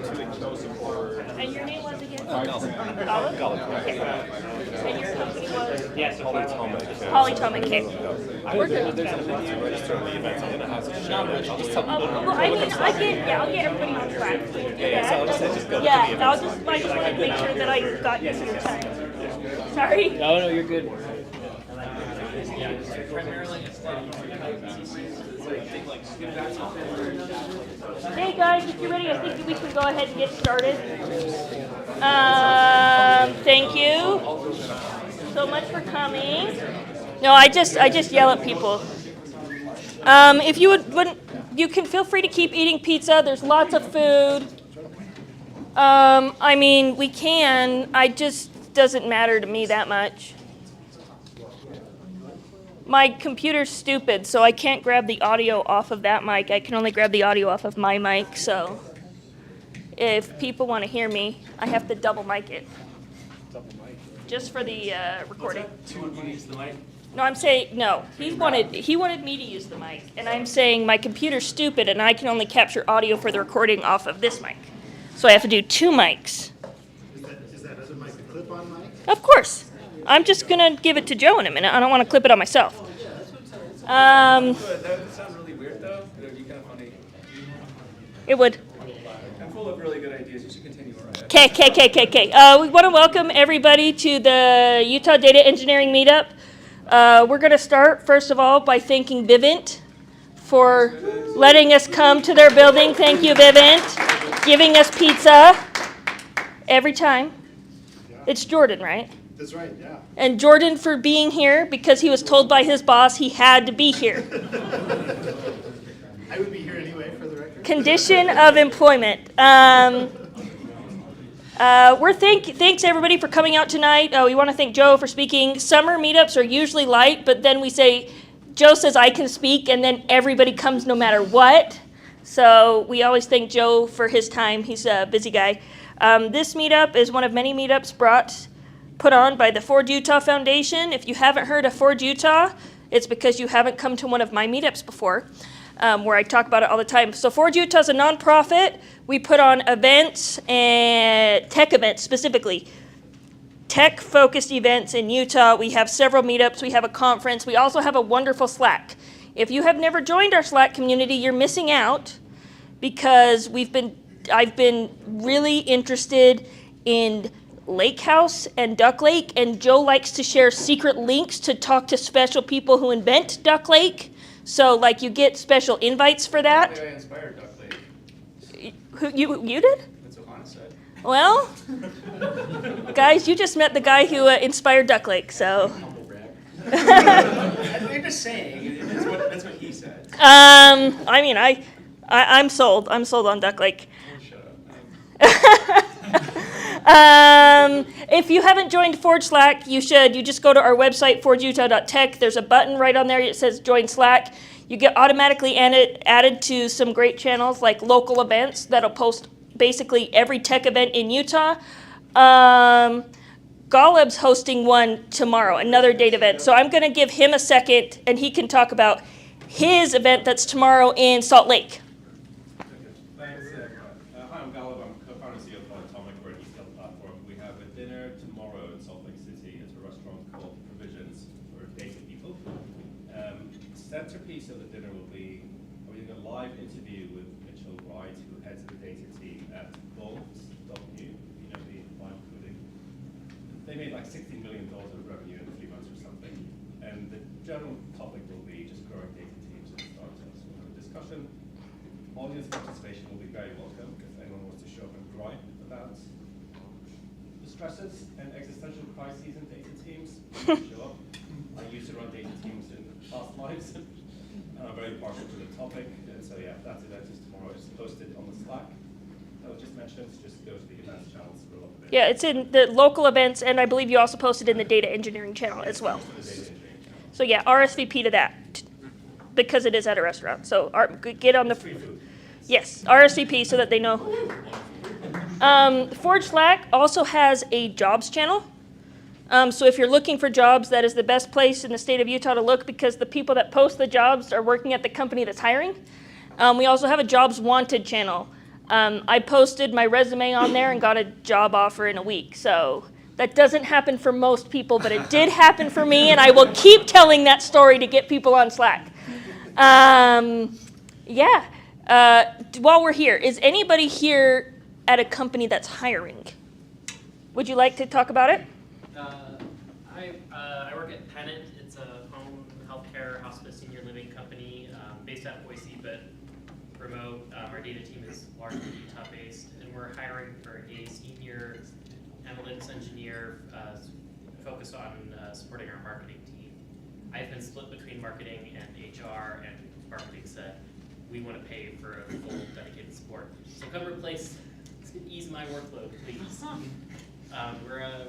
And your name was again? Olive? Okay. And your company was? Yes, Polytomic. Okay. We're good. There's a link to register the events. I'm gonna have to share it. I'll just tell people. Well, I mean, I'll get everybody on track. So we'll do that. So I'll just say just go to the Yeah, event. I just wanted to make sure that I got you your time. Sorry. No, you're good. Hey guys, if you're ready, I think we can go ahead and get started. Thank you so much for coming. No, I just yell at people. If you wouldn't, you can feel free to keep eating pizza. There's lots of food. I mean, we can. I just doesn't matter to me that much. My computer's stupid, so I can't grab the audio off of that mic. I can only grab the audio off of my mic, so if people want to hear me, I have to double mic it. Just for the recording. No, I'm saying, no. He wanted me to use the mic, and I'm saying my computer's stupid, and I can only capture audio for the recording off of this mic. So I have to do two mics. Is that other mic a clip-on mic? Of course. I'm just going to give it to Joe in a minute. I don't want to clip it on myself. That would sound really weird, though. It would be kind of funny. It would. I'm full of really good ideas. You should continue. Okay. We want to welcome everybody to the Utah Data Engineering Meetup. We're going to start, first of all, by thanking Vivint for letting us come to their building. Thank you, Vivint. Giving us pizza every time. It's Jordan, right? That's right, yeah. And Jordan for being here because he was told by his boss he had to be here. I would be here anyway, for the record. Condition of employment. Thanks everybody for coming out tonight. We want to thank Joe for speaking. Summer meetups are usually light, but then we say, Joe says I can speak, and then everybody comes no matter what. So we always thank Joe for his time. He's a busy guy. This meetup is one of many meetups put on by the Ford Utah Foundation. If you haven't heard of Ford Utah, it's because you haven't come to one of my meetups before, where I talk about it all the time. So Ford Utah is a nonprofit. We put on events, and tech events specifically. Tech-focused events in Utah. We have several meetups. We have a conference. We also have a wonderful Slack. If you have never joined our Slack community, you're missing out because I've been really interested in Lake House and Duck Lake, and Joe likes to share secret links to talk to special people who invent Duck Lake. So, like, you get special invites for that. I inspired Duck Lake. Who you did? That's what Hannah said. Well, guys, you just met the guy who inspired Duck Lake, so. I'm just saying. That's what he said. I mean, I'm sold. I'm sold on Duck Lake. Shut up. If you haven't joined Ford Slack, you should. You just go to our website, fordutah.tech. There's a button right on there that says Join Slack. You get automatically added to some great channels like local events that'll post basically every tech event in Utah. Golub's hosting one tomorrow, another date event. So I'm going to give him a second, and he can talk about his event that's tomorrow in Salt Lake. Thanks. Hi, I'm Gallup. I'm co-founder and CEO of Polytomic. We're an e-scale platform. We have a dinner tomorrow in Salt Lake City at a restaurant called Provisions for data people. Centerpiece of the dinner will be we're doing a live interview with Mitchell Wright, who heads the data team at Bolts.new, you know, the live coding. They made like $16 million of revenue in 3 months or something. And the general topic will be just growing data teams and startups. We'll have a discussion. Audience participation will be very welcome if anyone wants to show up and gripe about the stresses and existential crises in data teams. Show up. I used to run data teams in past lives. And I'm very partial to the topic. And so yeah, that event is tomorrow. It's posted on the Slack. I was just mentioned, just go to the events channel, scroll up a bit. Yeah, it's in the local events, and I believe you also posted in the data engineering channel as well. So yeah, RSVP to that because it is at a restaurant. So get on the Free food. yes, RSVP so that they know. Forge Slack also has a jobs channel. So if you're looking for jobs, that is the best place in the state of Utah to look because the people that post the jobs are working at the company that's hiring. We also have a jobs wanted channel. I posted my resume on there and got a job offer in a week. So that doesn't happen for most people, but it did happen for me, and I will keep telling that story to get people on Slack. While we're here, is anybody here at a company that's hiring? Would you like to talk about it? I work at Pennant. It's a home healthcare hospice senior living company based out of Boise, but remote. Our data team is largely Utah-based, and we're hiring for a senior analytics engineer focused on supporting our marketing team. I've been split between marketing and HR, and marketing said, we want to pay for a full dedicated support. So come replace, ease my workload, please.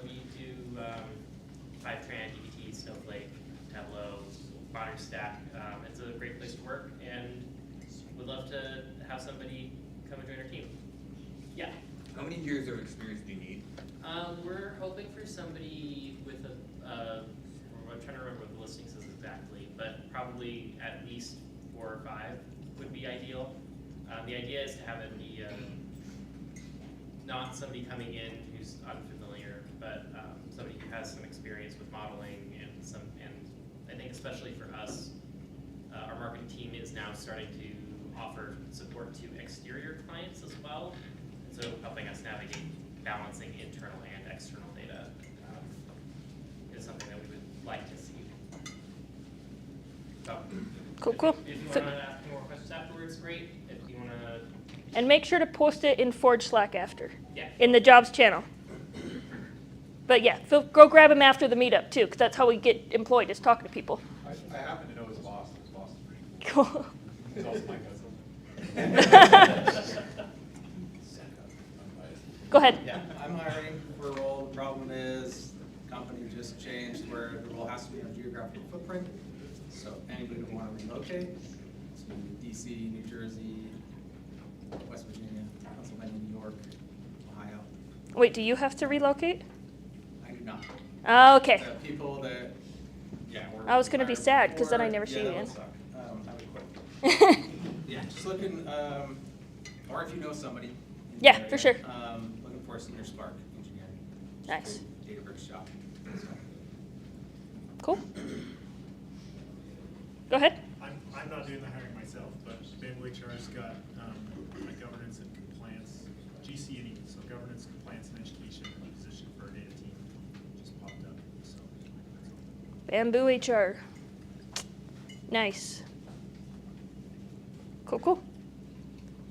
We do Fivetran, DBT, Snowflake, Tableau, modern stack. It's a great place to work, and would love to have somebody come and join our team. Yeah. How many years of experience do you need? We're hoping for somebody with I'm trying to remember what the listing says exactly, but probably at least 4 or 5 would be ideal. The idea is to have it be not somebody coming in who's unfamiliar, but somebody who has some experience with modeling and I think especially for us, our marketing team is now starting to offer support to exterior clients as well, and so helping us navigate balancing internal and external data is something that we would like to see. So, Cool. If you want to ask more questions afterwards, great. If you want to, And make sure to post it in Forge Slack after, yeah. in the jobs channel. But yeah, go grab him after the meetup too, because that's how we get employed, is talking to people. I happen to know his boss. His boss is pretty Cool. He's also my cousin. Go ahead. Yeah, I'm hiring for a role. The problem is the company just changed where the role has to be on a geographical footprint. So anybody who want to relocate to DC, New Jersey, West Virginia, Pennsylvania, New York, Ohio. Wait, do you have to relocate? I do not. Oh, okay. The people that, yeah. we're I was gonna be hiring sad, 'cause then I for- never see you that again. would suck. I would quit. Yeah, just looking, or if you know somebody. in the Yeah, area, for sure. Looking for a senior Spark engineer. Nice. Databricks job. So. Cool. Go ahead. I'm not doing the hiring myself, but BambooHR's got a governance and compliance, GC&E, so governance, compliance, and education position for a data team just popped up. So that's all. Bamboo HR. Nice. Cool.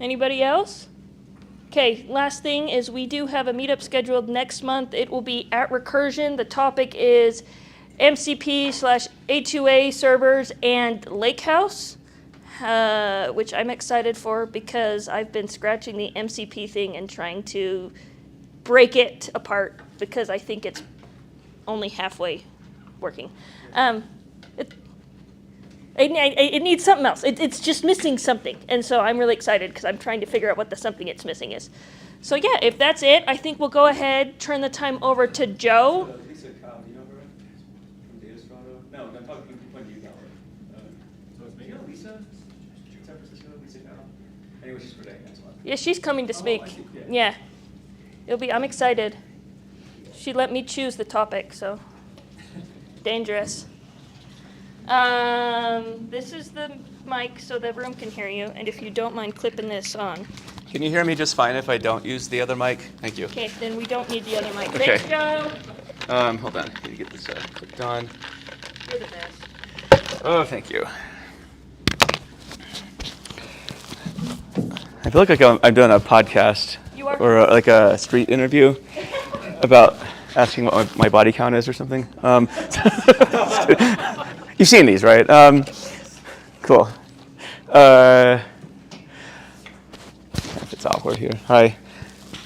Anybody else? Okay, last thing is we do have a meetup scheduled next month. It will be at Recursion. The topic is MCP/A2A servers and Lakehouse, which I'm excited for because I've been scratching the MCP thing and trying to break it apart because I think it's only halfway working. It needs something else. It's just missing something. And so I'm really excited because I'm trying to figure out what the something it's missing is. So yeah, if that's it, I think we'll go ahead, turn the time over to Joe. Lisa Cobb, you know her? From Data Toronto? No, I'm talking to you now. So it's me? Lisa? San Francisco, Lisa Cobb? Anyway, she's for day next month. Yeah, she's coming to speak. I see. Yeah. I'm excited. She let me choose the topic, so dangerous. This is the mic so the room can hear you, and if you don't mind clipping this on. Can you hear me just fine if I don't use the other mic? Thank you. Okay, then we don't need the other mic. Okay. Thanks, Joe. Hold on. Let me get this clicked on. You're the best. Oh, thank you. I feel like I'm doing a podcast You are? or like a street interview about asking what my body count is or something. You've seen these, right? Cool. If it's awkward here. Hi.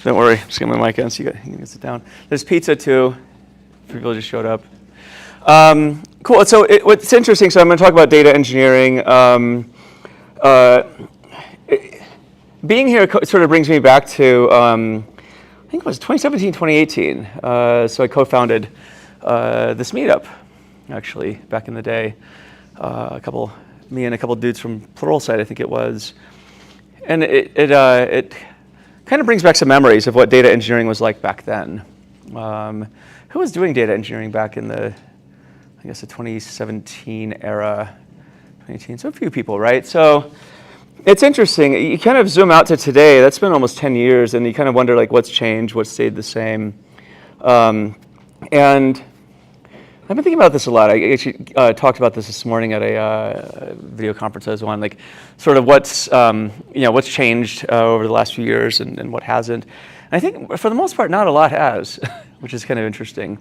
Don't worry. I'm just getting my mic in so you can sit down. There's pizza too. People just showed up. Cool. So what's interesting, so I'm going to talk about data engineering. Being here sort of brings me back to, I think it was 2017, 2018. So I co-founded this meetup, actually, back in the day. Me and a couple dudes from Pluralsight, I think it was. And it kind of brings back some memories of what data engineering was like back then. Who was doing data engineering back in the 2017 era? 2018, so a few people, right? So it's interesting. You kind of zoom out to today. That's been almost 10 years, and you kind of wonder like what's changed, what's stayed the same. And I've been thinking about this a lot. I actually talked about this morning at a video conference I was on, like sort of what's changed over the last few years and what hasn't. And I think for the most part, not a lot has, which is kind of interesting.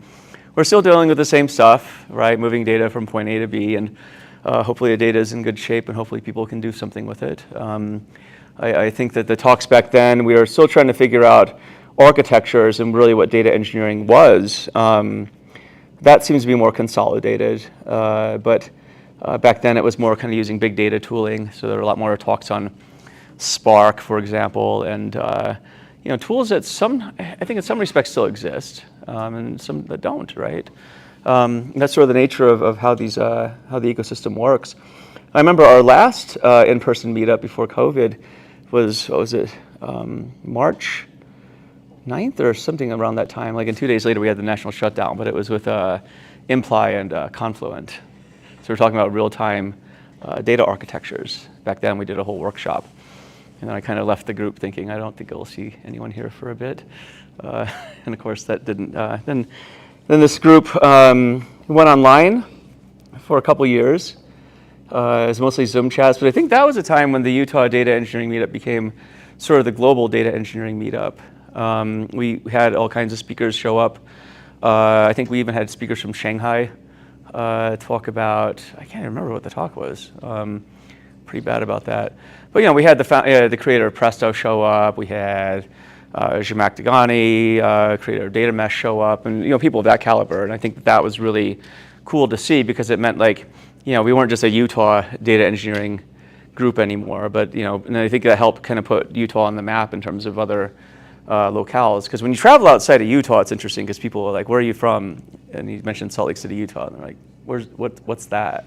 We're still dealing with the same stuff, right? Moving data from point A to B, and hopefully the data is in good shape, and hopefully people can do something with it. I think that the talks back then, we were still trying to figure out architectures and really what data engineering was. That seems to be more consolidated, but back then it was more kind of using big data tooling. So there were a lot more talks on Spark, for example, and tools that I think in some respects still exist, and some that don't, right? That's sort of the nature of how the ecosystem works. I remember our last in-person meetup before COVID was, what was it, March 9th or something around that time. Like, and 2 days later we had the national shutdown, but it was with Imply and Confluent. So we're talking about real-time data architectures. Back then we did a whole workshop. And then I kind of left the group thinking, I don't think I'll see anyone here for a bit. And of course that didn't. Then this group went online for a couple years. It was mostly Zoom chats, but I think that was a time when the Utah Data Engineering Meetup became sort of the global data engineering meetup. We had all kinds of speakers show up. I think we even had speakers from Shanghai talk about, I can't remember what the talk was. Pretty bad about that. But we had the creator of Presto show up. We had Zhamak Dagani, creator of Data Mesh, show up, and people of that caliber. And I think that was really cool to see because it meant like, we weren't just a Utah data engineering group anymore, but and I think that helped kind of put Utah on the map in terms of other locales. Because when you travel outside of Utah, it's interesting because people are like, "Where are you from?" And you mentioned Salt Lake City, Utah, and they're like, "What's that?"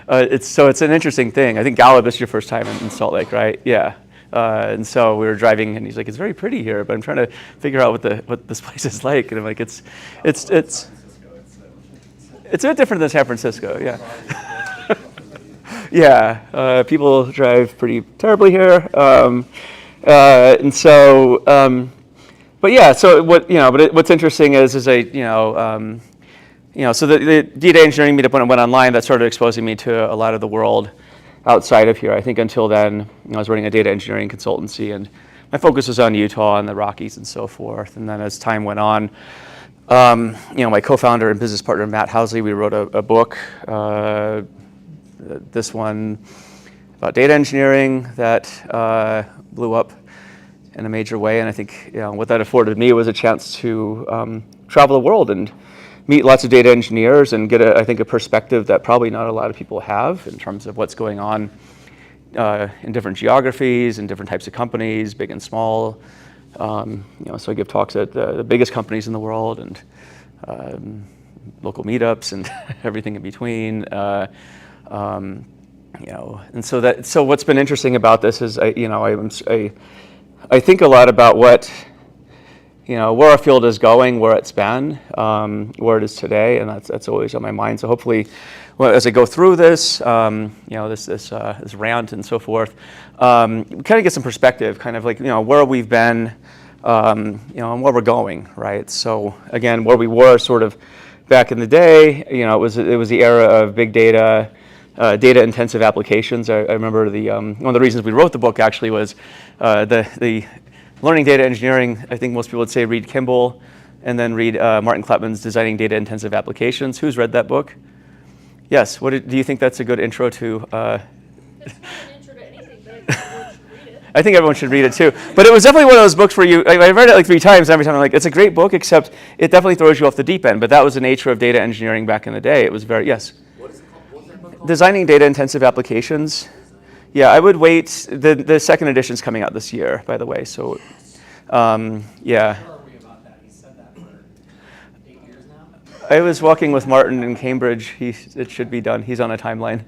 It's an interesting thing. I think Gallup is your first time in Salt Lake, right? Yeah. And so we were driving, and he's like, "It's very pretty here, but I'm trying to figure out what this place is like." And I'm like, "It's a bit different than San Francisco, yeah." Yeah, people drive pretty terribly here, and so, but yeah. So what's interesting is so the data engineering meetup when it went online, that started exposing me to a lot of the world outside of here. I think until then, I was running a data engineering consultancy, and my focus was on Utah and the Rockies and so forth. And then as time went on, my co-founder and business partner, Matt Housley, we wrote a book, this one about data engineering that blew up in a major way. And I think what that afforded me was a chance to travel the world and meet lots of data engineers and get a perspective that probably not a lot of people have in terms of what's going on in different geographies and different types of companies, big and small. So I give talks at the biggest companies in the world and local meetups and everything in between. And so what's been interesting about this is I think a lot about what where our field is going, where it's been, where it is today, and that's always on my mind. So hopefully, as I go through this, this rant and so forth, kind of get some perspective, kind of like where we've been, and where we're going, right? So again, where we were sort of back in the day, it was the era of big data, data-intensive applications. I remember one of the reasons we wrote the book actually was the learning data engineering. I think most people would say read Kimball, and then read Martin Kleppman's Designing Data-Intensive Applications. Who's read that book? Yes. Do you think that's a good intro to? That's not an intro to anything, but I think everyone should read it. I think everyone should read it too. But it was definitely one of those books where I read it like 3 times, and every time I'm like, it's a great book, except it definitely throws you off the deep end. But that was the nature of data engineering back in the day. It was yes. What is it called? What's that book called? Designing Data-Intensive Applications. Yeah, I would wait. The second edition's coming out this year, by the way. So, yeah. Where are we about that? He said that for 8 years now? I was walking with Martin in Cambridge. It should be done. He's on a timeline.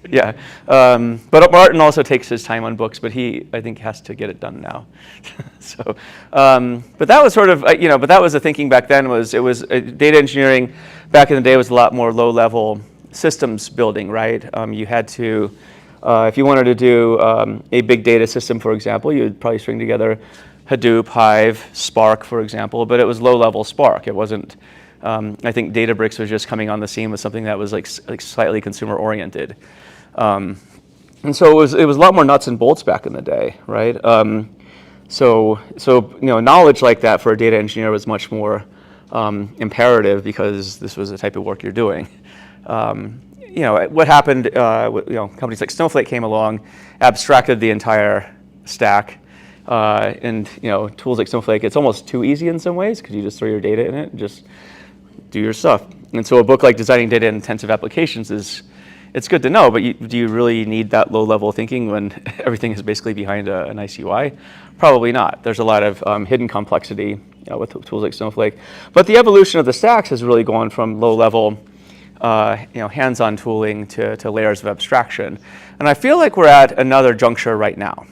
Yeah. But Martin also takes his time on books, but I think has to get it done now. So, but that was sort of, but that was the thinking back then data engineering back in the day was a lot more low level systems building, right? You had to, if you wanted to do a big data system, for example, you would probably string together Hadoop, Hive, Spark, for example, but it was low level Spark. It wasn't, I think Databricks was just coming on the scene with something that was like slightly consumer oriented. And so it was a lot more nuts and bolts back in the day, right? So knowledge like that for a data engineer was much more imperative because this was the type of work you're doing. What happened, companies like Snowflake came along, abstracted the entire stack, and tools like Snowflake, it's almost too easy in some ways because you just throw your data in it and just do your stuff. And so a book like Designing Data-Intensive Applications it's good to know, but do you really need that low-level thinking when everything is basically behind a nice UI? Probably not. There's a lot of hidden complexity with tools like Snowflake. But the evolution of the stacks has really gone from low-level hands-on tooling to layers of abstraction. And I feel like we're at another juncture right now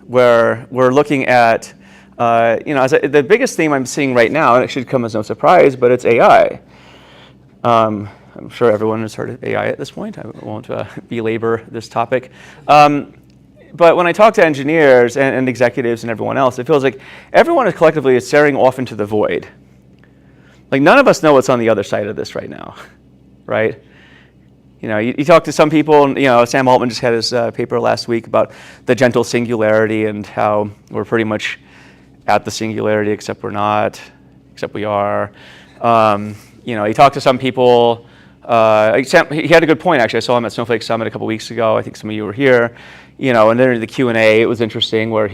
where we're looking at, the biggest theme I'm seeing right now, and it should come as no surprise, but it's AI. I'm sure everyone has heard of AI at this point. I won't belabor this topic. But when I talk to engineers and executives and everyone else, it feels like everyone is collectively staring off into the void. Like none of us know what's on the other side of this right now, right? You talk to some people, and Sam Altman just had his paper last week about the gentle singularity and how we're pretty much at the singularity, except we're not, except we are. You talk to some people. He had a good point actually. I saw him at Snowflake Summit a couple weeks ago. I think some of you were here. And then in the Q&A, it was interesting where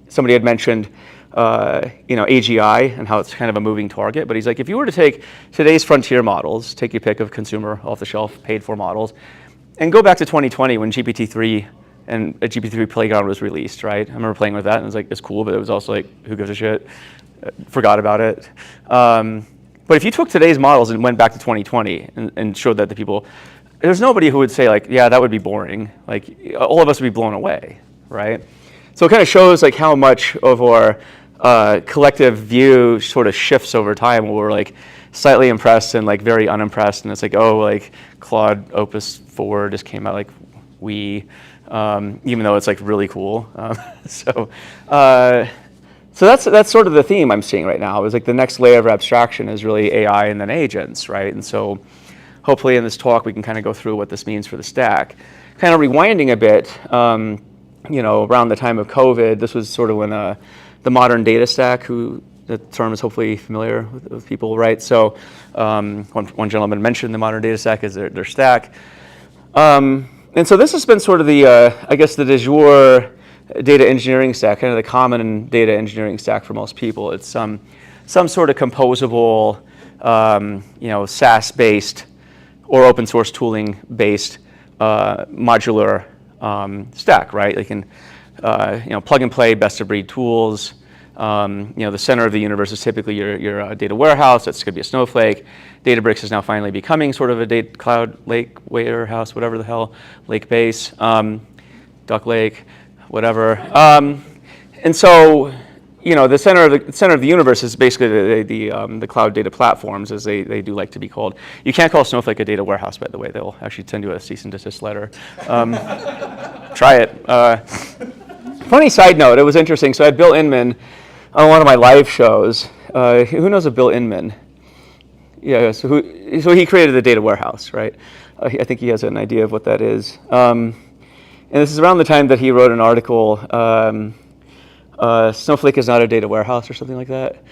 somebody had mentioned AGI and how it's kind of a moving target. But he's like, if you were to take today's frontier models, take your pick of consumer, off-the-shelf, paid-for models, and go back to 2020 when GPT-3 and a GPT-3 Playground was released, right? I remember playing with that, and it was like, it's cool, but it was also like, who gives a shit? Forgot about it. But if you took today's models and went back to 2020 and showed that to people, there's nobody who would say like, yeah, that would be boring. Like all of us would be blown away, right? So it kind of shows like how much of our collective view sort of shifts over time where we're like slightly impressed and like very unimpressed. And it's like, oh, like Claude Opus 4 just came out, like even though it's like really cool. So that's sort of the theme I'm seeing right now. Is like the next layer of abstraction is really AI and then agents, right? And so hopefully in this talk we can kind of go through what this means for the stack. Kind of rewinding a bit, around the time of COVID, this was sort of when the modern data stack, the term is hopefully familiar with people, right? So one gentleman mentioned the modern data stack as their stack. And so this has been sort of the de jour data engineering stack, kind of the common data engineering stack for most people. It's some sort of composable, SaaS-based or open source tooling-based modular stack, right? They can, plug and play best-of-breed tools. The center of the universe is typically your data warehouse. That's going to be a Snowflake. Databricks is now finally becoming sort of a data cloud lake warehouse, whatever the hell, lake base, Duck Lake, whatever. And so, the center of the universe is basically the cloud data platforms, as they do like to be called. You can't call Snowflake a data warehouse, by the way. They'll actually send you a cease and desist letter. Try it. Funny side note, it was interesting. So I had Bill Inman on one of my live shows. Who knows of Bill Inman? Yeah, so he created the data warehouse, right? I think he has an idea of what that is. And this is around the time that he wrote an article, Snowflake is not a data warehouse or something like that.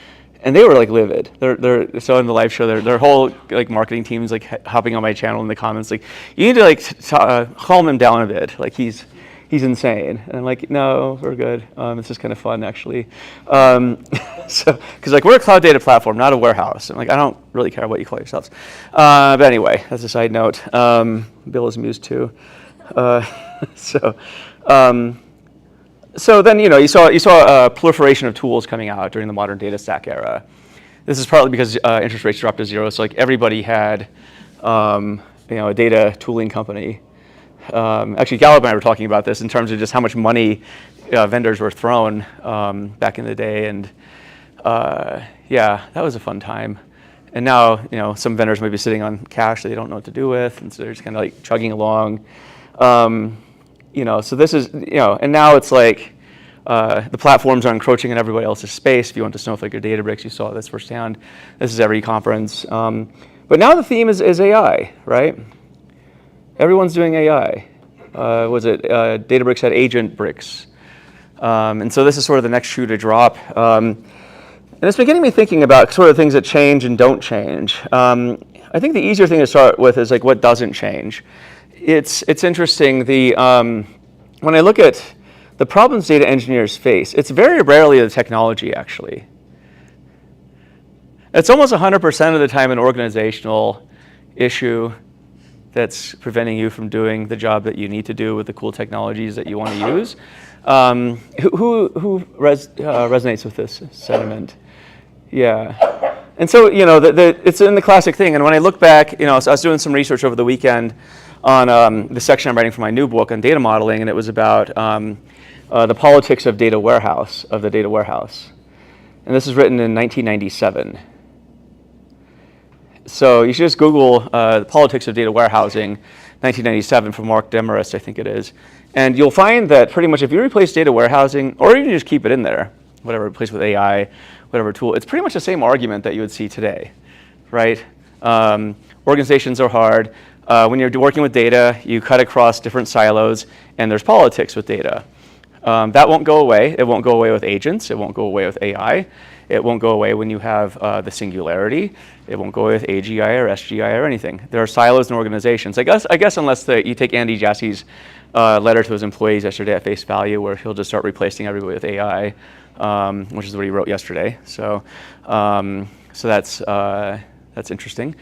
And they were like livid. So in the live show, their whole like marketing team is like hopping on my channel in the comments, like, you need to like calm him down a bit. Like he's insane. And I'm like, no, we're good. It's just kind of fun, actually. So, because like we're a cloud data platform, not a warehouse. I'm like, I don't really care what you call yourselves. But anyway, that's a side note. Bill is amused too. So then you saw a proliferation of tools coming out during the modern data stack era. this is partly because interest rates dropped to zero, so like everybody had a data tooling company. Actually, Gallup and I were talking about this in terms of just how much money vendors were thrown back in the day, and yeah, that was a fun time. And now, some vendors might be sitting on cash that they don't know what to do with, and so they're just kind of like chugging along. So this is, and now it's like the platforms are encroaching on everybody else's space. If you went to Snowflake or Databricks, you saw this firsthand. This is every conference. But now the theme is AI, right? Everyone's doing AI. Databricks had Agent Bricks. And so this is sort of the next shoe to drop. And it's been getting me thinking about sort of things that change and don't change. I think the easier thing to start with is like what doesn't change. It's interesting, when I look at the problems data engineers face, it's very rarely the technology, actually. It's almost 100% of the time an organizational issue that's preventing you from doing the job that you need to do with the cool technologies that you want to use. Who resonates with this sentiment? Yeah. And so, it's in the classic thing. And when I look back, so I was doing some research over the weekend on the section I'm writing for my new book on data modeling, and it was about the politics of the data warehouse. And this is written in 1997. So you should just Google the politics of data warehousing, 1997, from Mark Demarest, I think it is. And you'll find that pretty much if you replace data warehousing, or even just keep it in there, whatever, replace with AI, whatever tool, it's pretty much the same argument that you would see today, right? Organizations are hard. When you're working with data, you cut across different silos, and there's politics with data. That won't go away. It won't go away with agents. It won't go away with AI. It won't go away when you have the singularity. It won't go away with AGI or SGI or anything. There are silos in organizations. I guess unless you take Andy Jassy's letter to his employees yesterday at face value, where he'll just start replacing everybody with AI, which is what he wrote yesterday. So that's interesting.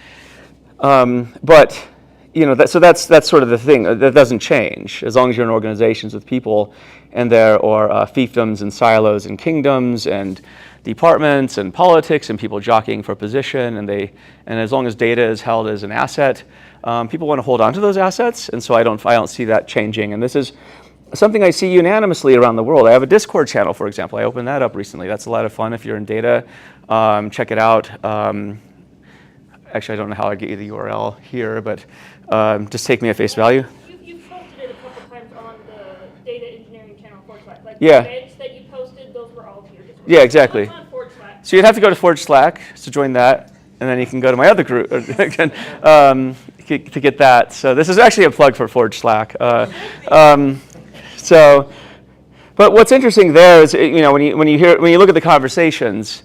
But that's sort of the thing. That doesn't change as long as you're in organizations with people, and there are fiefdoms and silos and kingdoms and departments and politics and people jockeying for position, and as long as data is held as an asset, people want to hold on to those assets, and so I don't see that changing. And this is something I see unanimously around the world. I have a Discord channel, for example. I opened that up recently. That's a lot of fun if you're in data. Check it out. Actually, I don't know how I get you the URL here, but just take me at face value. You've posted it a couple times on the data engineering channel /. Like Yeah. the events that you posted, those were all here. Yeah, exactly. It's on /. So you'd have to go to Forge Slack to join that, and then you can go to my other group to get that. So this is actually a plug for Forge Slack. But what's interesting there is, when you look at the conversations,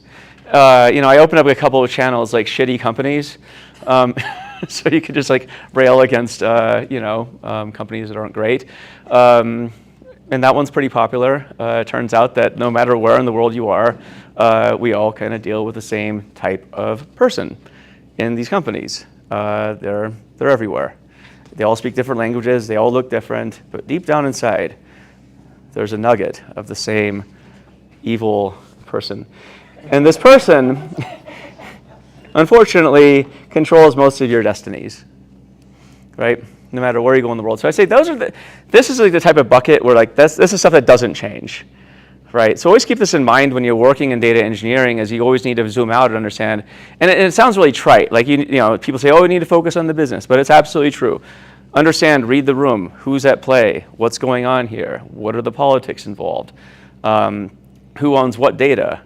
I open up a couple of channels like shitty companies, so you could just like rail against companies that aren't great. And that one's pretty popular. It turns out that no matter where in the world you are, we all kind of deal with the same type of person in these companies. They're everywhere. They all speak different languages. They all look different. But deep down inside, there's a nugget of the same evil person. And this person, unfortunately, controls most of your destinies, right? No matter where you go in the world. So I say this is like the type of bucket where like this is stuff that doesn't change, right? So always keep this in mind when you're working in data engineering, as you always need to zoom out and understand. And it sounds really trite. Like people say, oh, we need to focus on the business, but it's absolutely true. Understand, read the room. Who's at play? What's going on here? What are the politics involved? Who owns what data?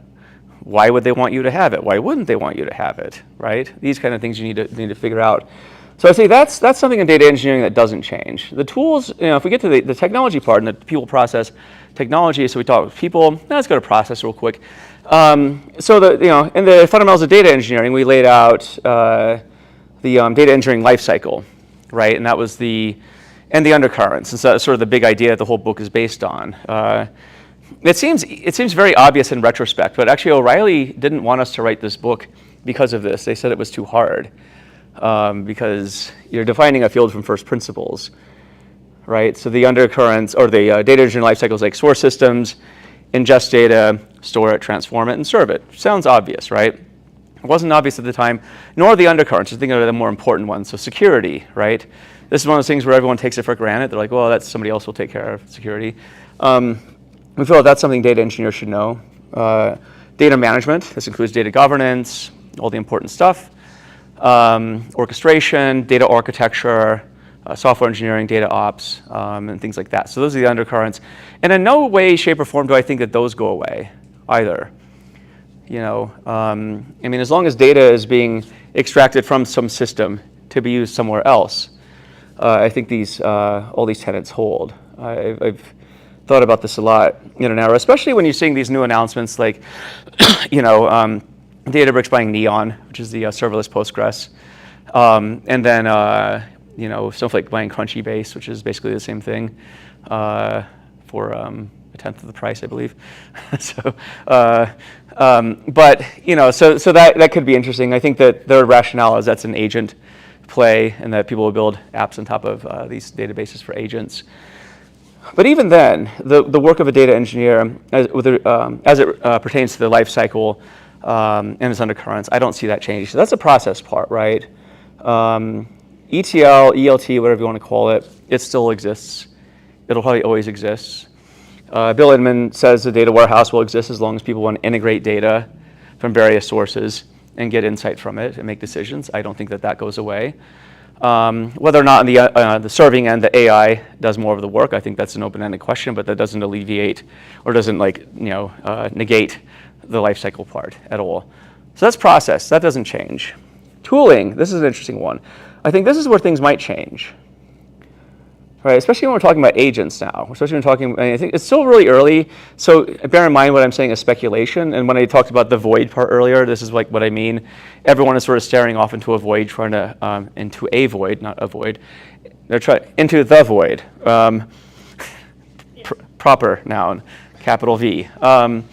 Why would they want you to have it? Why wouldn't they want you to have it, right? These kind of things you need to figure out. So I say that's something in data engineering that doesn't change. The tools, if we get to the technology part and the people process technology, so we talk with people, let's go to process real quick. In the fundamentals of data engineering, we laid out the data engineering lifecycle, right? And that was the undercurrents. And so that's sort of the big idea that the whole book is based on. It seems very obvious in retrospect, but actually O'Reilly didn't want us to write this book because of this. They said it was too hard because you're defining a field from first principles, right? So the undercurrents or the data engineering life cycles like source systems, ingest data, store it, transform it, and serve it. Sounds obvious, right? wasn't obvious at the time, nor the undercurrents. I think are the more important ones. So security, right? This is one of those things where everyone takes it for granted. They're like, well, that's somebody else will take care of security. We feel that's something data engineers should know. Data management, this includes data governance, all the important stuff. Orchestration, data architecture, software engineering, data ops, and things like that. So those are the undercurrents. And in no way, shape, or form do I think that those go away either. I mean, as long as data is being extracted from some system to be used somewhere else, I think all these tenets hold. I've thought about this a lot now, especially when you're seeing these new announcements like, Databricks buying Neon, which is the serverless Postgres, and then Snowflake buying Crunchybase, which is basically the same thing for a tenth of the price, I believe. So that could be interesting. I think that their rationale is that's an agent play, and that people will build apps on top of these databases for agents. But even then, the work of a data engineer, as it pertains to the life cycle and its undercurrents, I don't see that changing. So that's the process part, right? ETL, ELT, whatever you want to call it, it still exists. It'll probably always exist. Bill Inman says the data warehouse will exist as long as people want to integrate data from various sources and get insight from it and make decisions. I don't think that goes away. Whether or not on the serving end, the AI does more of the work, I think that's an open-ended question, but that doesn't alleviate or doesn't negate the life cycle part at all. So that's process. That doesn't change. Tooling, this is an interesting one. I think this is where things might change. Right, especially when we're talking about agents now. Especially when we're talking, I think it's still really early. So bear in mind what I'm saying is speculation. And when I talked about the void part earlier, this is like what I mean. Everyone is sort of staring off into a void, trying to into a void, not a void. They're trying into the void. Proper noun, capital V. But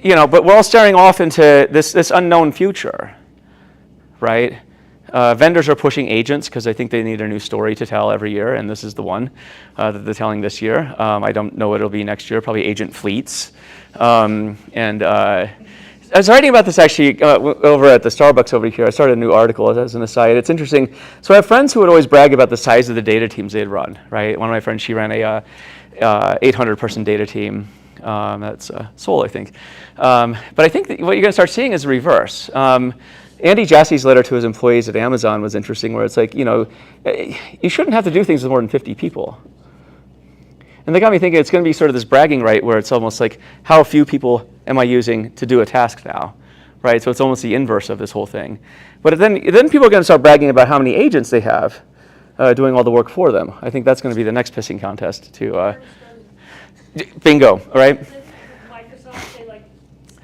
we're all staring off into this unknown future, right? Vendors are pushing agents because I think they need a new story to tell every year, and this is the one that they're telling this year. I don't know what it'll be next year, probably agent fleets. I was writing about this actually over at the Starbucks over here. I started a new article as an aside. It's interesting. So I have friends who would always brag about the size of the data teams they'd run, right? One of my friends, she ran a 800-person data team. That's Seoul, I think. But I think that what you're going to start seeing is the reverse. Andy Jassy's letter to his employees at Amazon was interesting, where it's like, you shouldn't have to do things with more than 50 people. And they got me thinking it's going to be sort of this bragging right where it's almost like, how few people am I using to do a task now, right? So it's almost the inverse of this whole thing. But then people are going to start bragging about how many agents they have doing all the work for them. I think that's going to be the next pissing contest to bingo, all right? Microsoft say like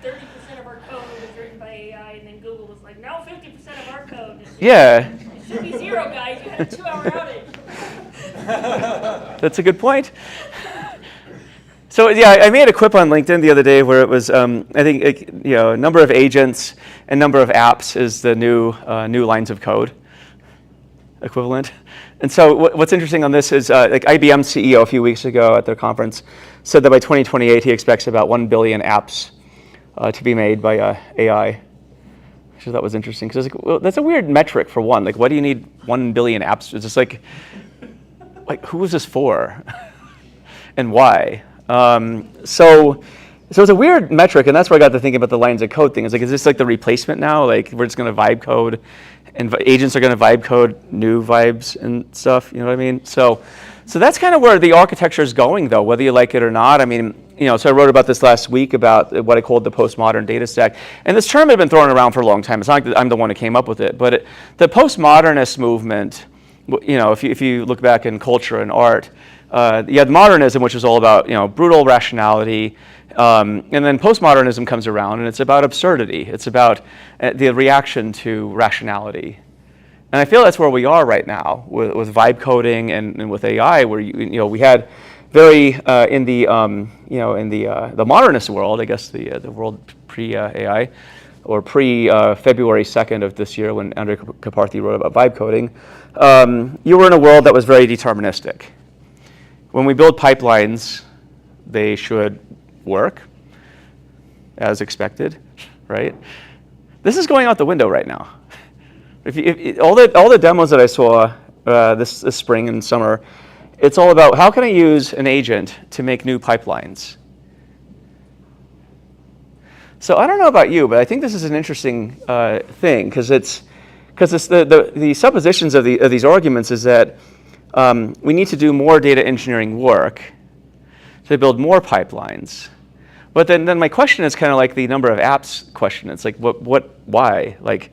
30% of our code is written by AI, and then Google was like, now 50% of our code is. Yeah. It should be zero, guys. You had a 2-hour outage. That's a good point. So yeah, I made a quip on LinkedIn the other day where it was, I think, number of agents and number of apps is the new lines of code equivalent. And so what's interesting on this is IBM's CEO a few weeks ago at their conference said that by 2028 he expects about 1 billion apps to be made by AI. Which I thought was interesting because that's a weird metric for one. Like, what do you need 1 billion apps? It's just like who is this for, and why? So it's a weird metric, and that's where I got to thinking about the lines of code thing. It's like, is this like the replacement now? Like, we're just going to vibe code, and agents are going to vibe code new vibes and stuff. You know what I mean? So that's kind of where the architecture is going, though, whether you like it or not. I mean, so I wrote about this last week about what I called the postmodern data stack. And this term had been thrown around for a long time. It's not like I'm the one who came up with it, but the postmodernist movement, if you look back in culture and art, you had modernism, which was all about brutal rationality, and then postmodernism comes around, and it's about absurdity. It's about the reaction to rationality. And I feel that's where we are right now with vibe coding and with AI, where we had very in the modernist world, I guess the world pre-AI or pre-February 2nd of this year when Andrej Karpathy wrote about vibe coding, you were in a world that was very deterministic. When we build pipelines, they should work as expected, right? This is going out the window right now. All the demos that I saw this spring and summer, it's all about how can I use an agent to make new pipelines. So I don't know about you, but I think this is an interesting thing because the suppositions of these arguments is that we need to do more data engineering work to build more pipelines. But then my question is kind of like the number of apps question. It's like why? Like,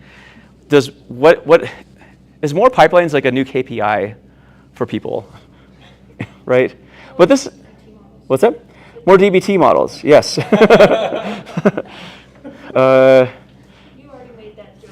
is more pipelines like a new KPI for people, right? But this, what's that? More DBT models, yes. You already made that joke.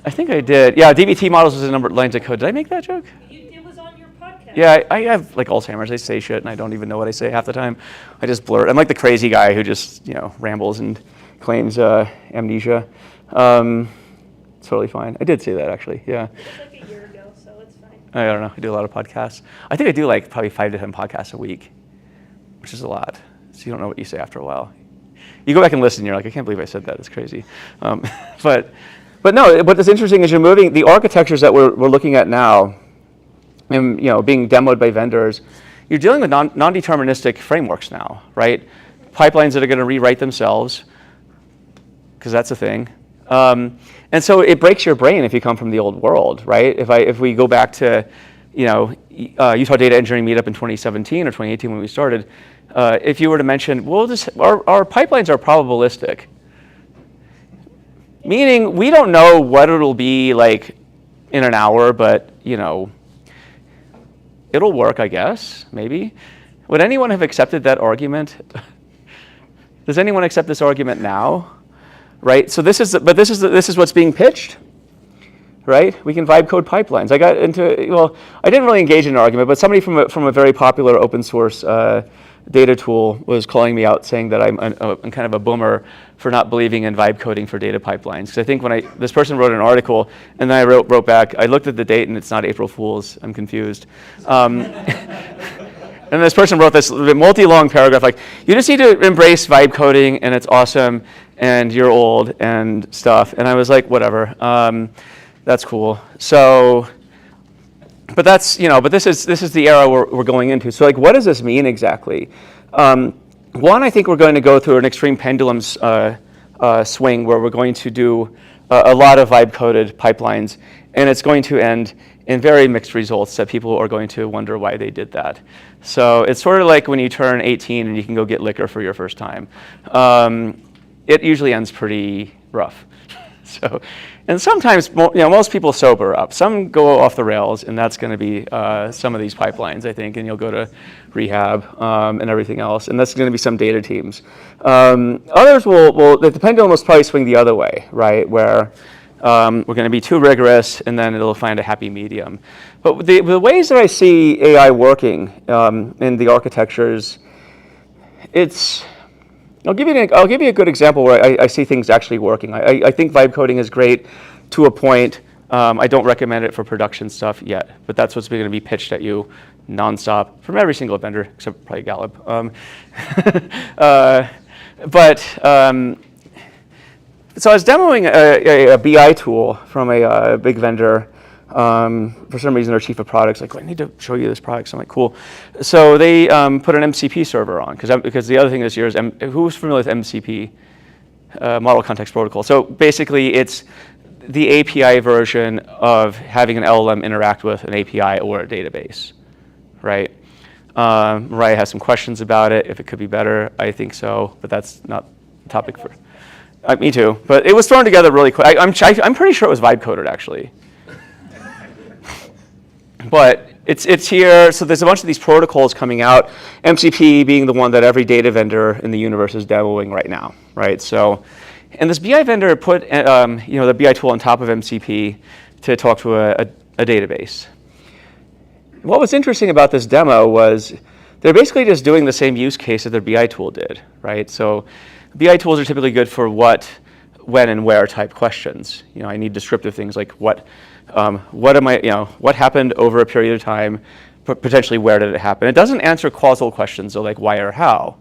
I think I did. Yeah, DBT models is a number of lines of code. Did I make that joke? It was on your podcast. Yeah, I have like Alzheimer's. I say shit and I don't even know what I say half the time. I just blur. I'm like the crazy guy who just rambles and claims amnesia. It's totally fine. I did say that actually. Yeah. It was like a year ago, so it's fine. I don't know. I do a lot of podcasts. I think I do like probably 5 to 10 podcasts a week, which is a lot. So you don't know what you say after a while. You go back and listen, you're like, I can't believe I said that. It's crazy. But no, what's interesting is you're moving the architectures that we're looking at now, and being demoed by vendors. You're dealing with non-deterministic frameworks now, right? Pipelines that are going to rewrite themselves, because that's a thing. And so it breaks your brain if you come from the old world, right? If we go back to Utah Data Engineering Meetup in 2017 or 2018 when we started, if you were to mention, our pipelines are probabilistic, meaning we don't know what it'll be like in an hour, but it'll work, I guess, maybe. Would anyone have accepted that argument? Does anyone accept this argument now? Right. So this is what's being pitched. Right? We can vibe code pipelines. I got into, I didn't really engage in an argument, but somebody from a very popular open source data tool was calling me out, saying that I'm kind of a boomer for not believing in vibe coding for data pipelines. Because I think this person wrote an article, and then I wrote back, I looked at the date, and it's not April Fool's. I'm confused. And this person wrote this multi-long paragraph, like, you just need to embrace vibe coding, and it's awesome, and you're old, and stuff. And I was like, whatever. That's cool. So, but that's, but this is the era we're going into. So like, what does this mean exactly? One, I think we're going to go through an extreme pendulum swing where we're going to do a lot of vibe-coded pipelines, and it's going to end in very mixed results that people are going to wonder why they did that. So it's sort of like when you turn 18 and you can go get liquor for your first time. It usually ends pretty rough. So, and sometimes, most people sober up. Some go off the rails, and that's going to be some of these pipelines, I think, and you'll go to rehab and everything else, and that's going to be some data teams. Others the pendulum will probably swing the other way, right, where we're going to be too rigorous, and then it'll find a happy medium. But the ways that I see AI working in the architectures, I'll give you a good example where I see things actually working. I think vibe coding is great to a point. I don't recommend it for production stuff yet, but that's what's going to be pitched at you nonstop from every single vendor except probably Gallup. So I was demoing a BI tool from a big vendor. For some reason, their chief of products like, I need to show you this product. So I'm like, cool. So they put an MCP server on because the other thing this year is who's familiar with MCP, Model Context Protocol. So basically, it's the API version of having an LLM interact with an API or a database, right? Mariah has some questions about it. If it could be better, I think so, but that's not the topic for. Me too. But it was thrown together really quick. I'm pretty sure it was vibe coded actually. But it's here, so there's a bunch of these protocols coming out, MCP being the one that every data vendor in the universe is demoing right now, right? So, and this BI vendor put the BI tool on top of MCP to talk to a database. What was interesting about this demo was they're basically just doing the same use case that their BI tool did, right? So BI tools are typically good for what, when, and where type questions. I need descriptive things like what happened over a period of time, potentially where did it happen. It doesn't answer causal questions, so like why or how,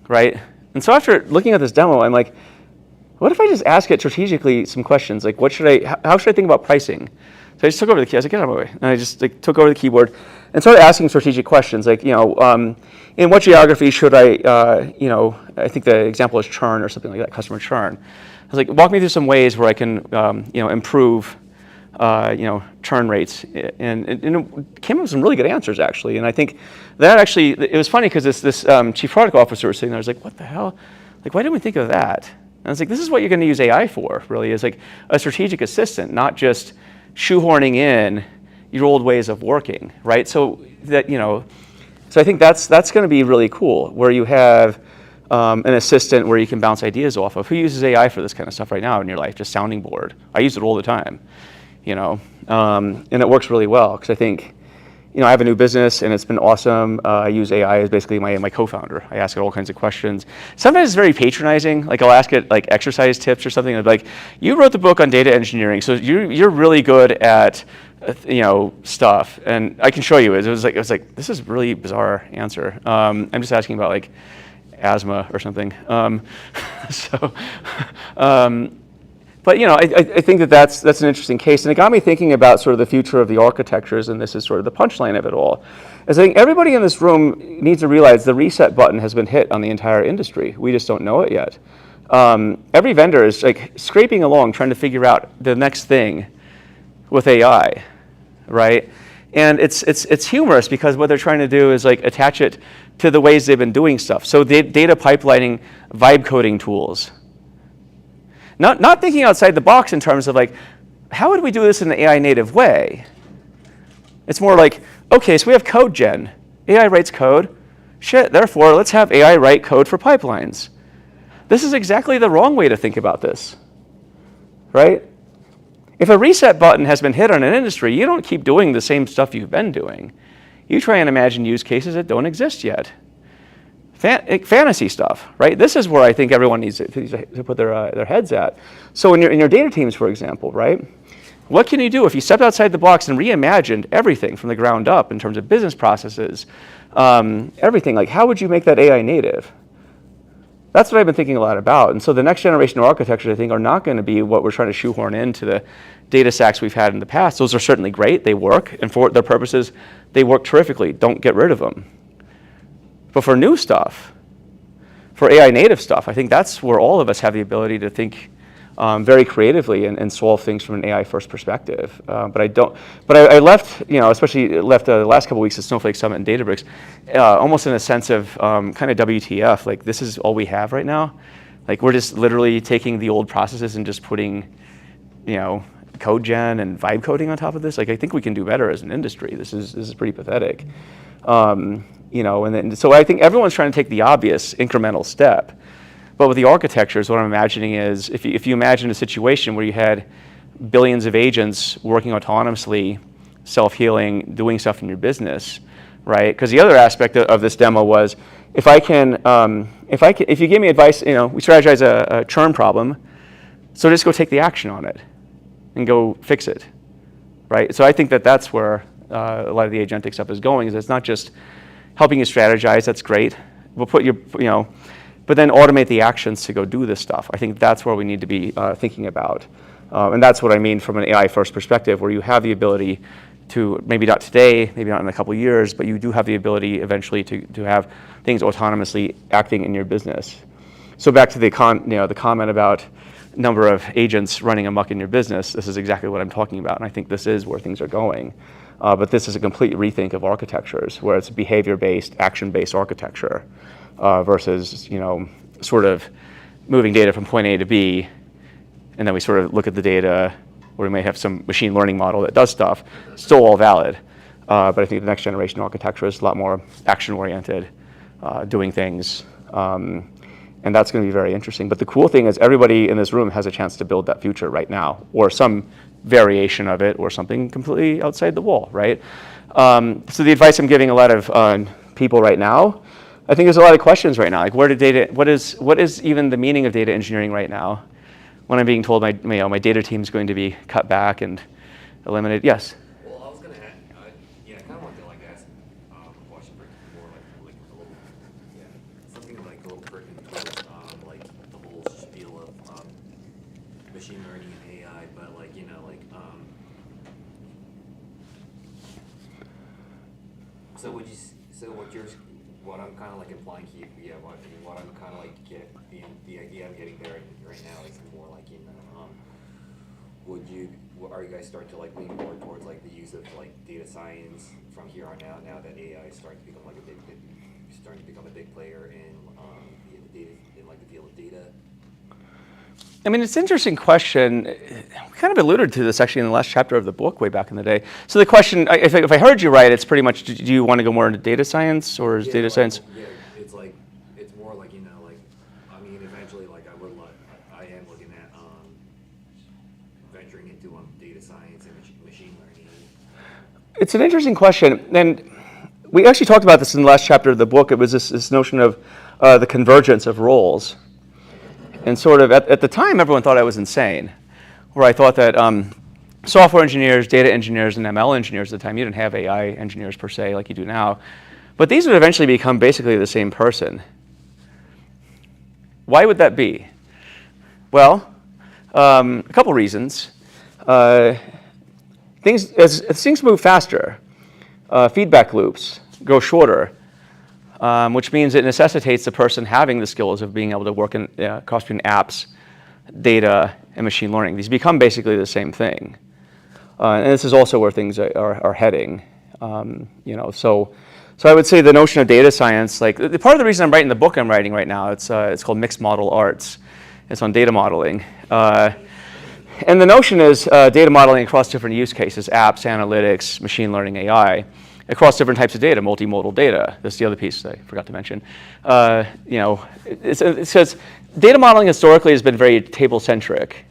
right? And so after looking at this demo, I'm like, what if I just ask it strategically some questions, like how should I think about pricing? So I just took over the key. I was like, get out of my way. And I just took over the keyboard and started asking strategic questions, like, in what geography should I, I think the example is churn or something like that, customer churn. I was like, walk me through some ways where I can, improve, churn rates. And it came up with some really good answers, actually. And I think that actually, it was funny because this chief product officer was sitting there. I was like, what the hell? Like, why didn't we think of that? And I was like, this is what you're going to use AI for, really, is like a strategic assistant, not just shoehorning in your old ways of working, right? So that, so I think that's going to be really cool, where you have an assistant where you can bounce ideas off of. Who uses AI for this kind of stuff right now in your life? Just sounding board. I use it all the time, and it works really well because I think, I have a new business and it's been awesome. I use AI as basically my co-founder. I ask it all kinds of questions. Sometimes it's very patronizing. Like I'll ask it like exercise tips or something. I'd be like, you wrote the book on data engineering, so you're really good at stuff. And I can show you it. It was like this is a really bizarre answer. I'm just asking about like asthma or something. But I think that's an interesting case, and it got me thinking about sort of the future of the architectures, and this is sort of the punchline of it all. Is I think everybody in this room needs to realize the reset button has been hit on the entire industry. We just don't know it yet. Every vendor is like scraping along trying to figure out the next thing with AI, right? And it's humorous because what they're trying to do is like attach it to the ways they've been doing stuff. So data pipelining, vibe coding tools. Not thinking outside the box in terms of like, how would we do this in an AI native way? It's more like, okay, so we have code gen. AI writes code. Shit, therefore, let's have AI write code for pipelines. This is exactly the wrong way to think about this, right? If a reset button has been hit on an industry, you don't keep doing the same stuff you've been doing. You try and imagine use cases that don't exist yet. Fantasy stuff, right? This is where I think everyone needs to put their heads at. So in your data teams, for example, right? What can you do if you stepped outside the box and reimagined everything from the ground up in terms of business processes, everything? Like, how would you make that AI native? That's what I've been thinking a lot about. And so the next generation of architectures, I think, are not going to be what we're trying to shoehorn into the data stacks we've had in the past. Those are certainly great. They work. And for their purposes, they work terrifically. Don't get rid of them. But for new stuff, for AI native stuff, I think that's where all of us have the ability to think very creatively and solve things from an AI first perspective. But I left, especially left the last couple of weeks at Snowflake Summit and Databricks, almost in a sense of kind of WTF, like this is all we have right now. Like we're just literally taking the old processes and just putting, code gen and vibe coding on top of this. Like I think we can do better as an industry. This is pretty pathetic. So I think everyone's trying to take the obvious incremental step. But with the architectures, what I'm imagining is if you imagine a situation where you had billions of agents working autonomously, self-healing, doing stuff in your business, right? Because the other aspect of this demo was if you give me advice, we strategize a churn problem, so just go take the action on it and go fix it, right? So I think that's where a lot of the agentic stuff is going. Is it's not just helping you strategize, that's great. We'll put but then automate the actions to go do this stuff. I think that's where we need to be thinking about. And that's what I mean from an AI first perspective, where you have the ability to, maybe not today, maybe not in a couple of years, but you do have the ability eventually to have things autonomously acting in your business. So back to the comment about number of agents running amok in your business, this is exactly what I'm talking about. And I think this is where things are going. But this is a complete rethink of architectures, where it's behavior-based, action-based architecture versus, sort of moving data from point A to B, and then we sort of look at the data, or we may have some machine learning model that does stuff, still all valid. But I think the next generation architecture is a lot more action-oriented, doing things, and that's going to be very interesting. But the cool thing is everybody in this room has a chance to build that future right now, or some variation of it, or something completely outside the wall, right? So the advice I'm giving a lot of people right now, I think there's a lot of questions right now. Like, what is even the meaning of data engineering right now? When I'm being told my data team is going to be cut back and eliminated. Yes. Well, I was going to add, I kind of wanted to ask a question for more like a little, something like a little pertinent towards like the whole spiel of machine learning and AI, but like, so what I'm kind of like implying here, what I'm kind of like the idea I'm getting there right now is more like, are you guys starting to like lean more towards like the use of like data science from here on out, now that AI is starting to become like a big player in the data, in like the field of data? I mean, it's an interesting question. We kind of alluded to this actually in the last chapter of the book way back in the day. So the question, if I heard you right, it's pretty much, do you want to go more into data science, or is data science? Yeah, it's more like, I mean, eventually, like I am looking at venturing into data science and machine learning. It's an interesting question, and we actually talked about this in the last chapter of the book. It was this notion of the convergence of roles. And sort of at the time, everyone thought I was insane, where I thought that software engineers, data engineers, and ML engineers at the time, you didn't have AI engineers per se like you do now, but these would eventually become basically the same person. Why would that be? Well, a couple reasons. As things move faster, feedback loops grow shorter. Which means it necessitates the person having the skills of being able to work in cross between apps, data, and machine learning. These become basically the same thing, and this is also where things are heading. So I would say the notion of data science, like part of the reason I'm writing the book I'm writing right now, it's called Mixed Model Arts. It's on data modeling, and the notion is data modeling across different use cases: apps, analytics, machine learning, AI. Across different types of data, multimodal data. That's the other piece I forgot to mention. It says data modeling historically has been very table-centric,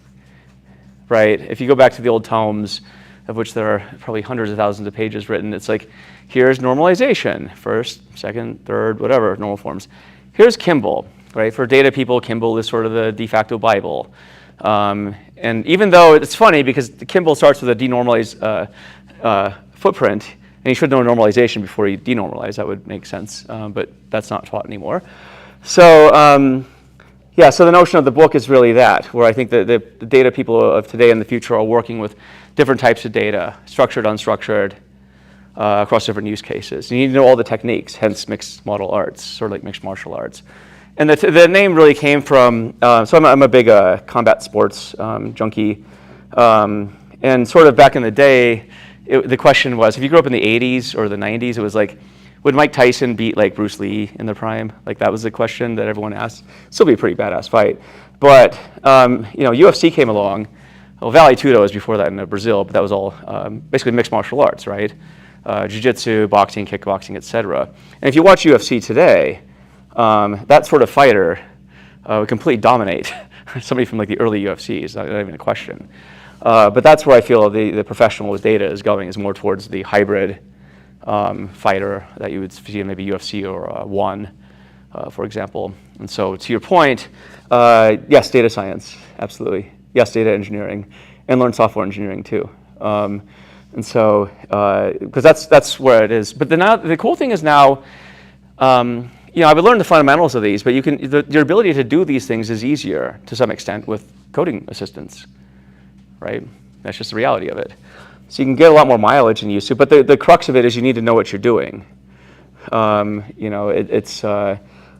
right? If you go back to the old tomes, of which there are probably hundreds of thousands of pages written, it's like, here's normalization, first, second, third, whatever, normal forms. Here's Kimball, right? For data people, Kimball is sort of the de facto Bible. And even though it's funny because Kimball starts with a denormalized footprint, and you should know normalization before you denormalize. That would make sense, but that's not taught anymore. So so the notion of the book is really that, where I think that the data people of today and the future are working with different types of data, structured, unstructured, across different use cases. You need to know all the techniques, hence mixed model arts, sort of like mixed martial arts. And the name really came from, so I'm a big combat sports junkie, and sort of back in the day, the question was, if you grew up in the 80s or the 90s, it was like, would Mike Tyson beat like Bruce Lee in the prime? Like that was the question that everyone asked. Still be a pretty badass fight. But, UFC came along. Well, Vale Tudo was before that in Brazil, but that was all basically mixed martial arts, right? Jiu-jitsu, boxing, kickboxing, etc. And if you watch UFC today, that sort of fighter would completely dominate somebody from like the early UFCs, not even a question. But that's where I feel the professional with data is going, is more towards the hybrid fighter that you would see in maybe UFC or ONE, for example. And so to your point, yes, data science, absolutely. Yes, data engineering, and learn software engineering too. And so, because that's where it is. But the cool thing is now, I would learn the fundamentals of these, but your ability to do these things is easier to some extent with coding assistance. Right? That's just the reality of it. So you can get a lot more mileage than you used to, but the crux of it is you need to know what you're doing. I've been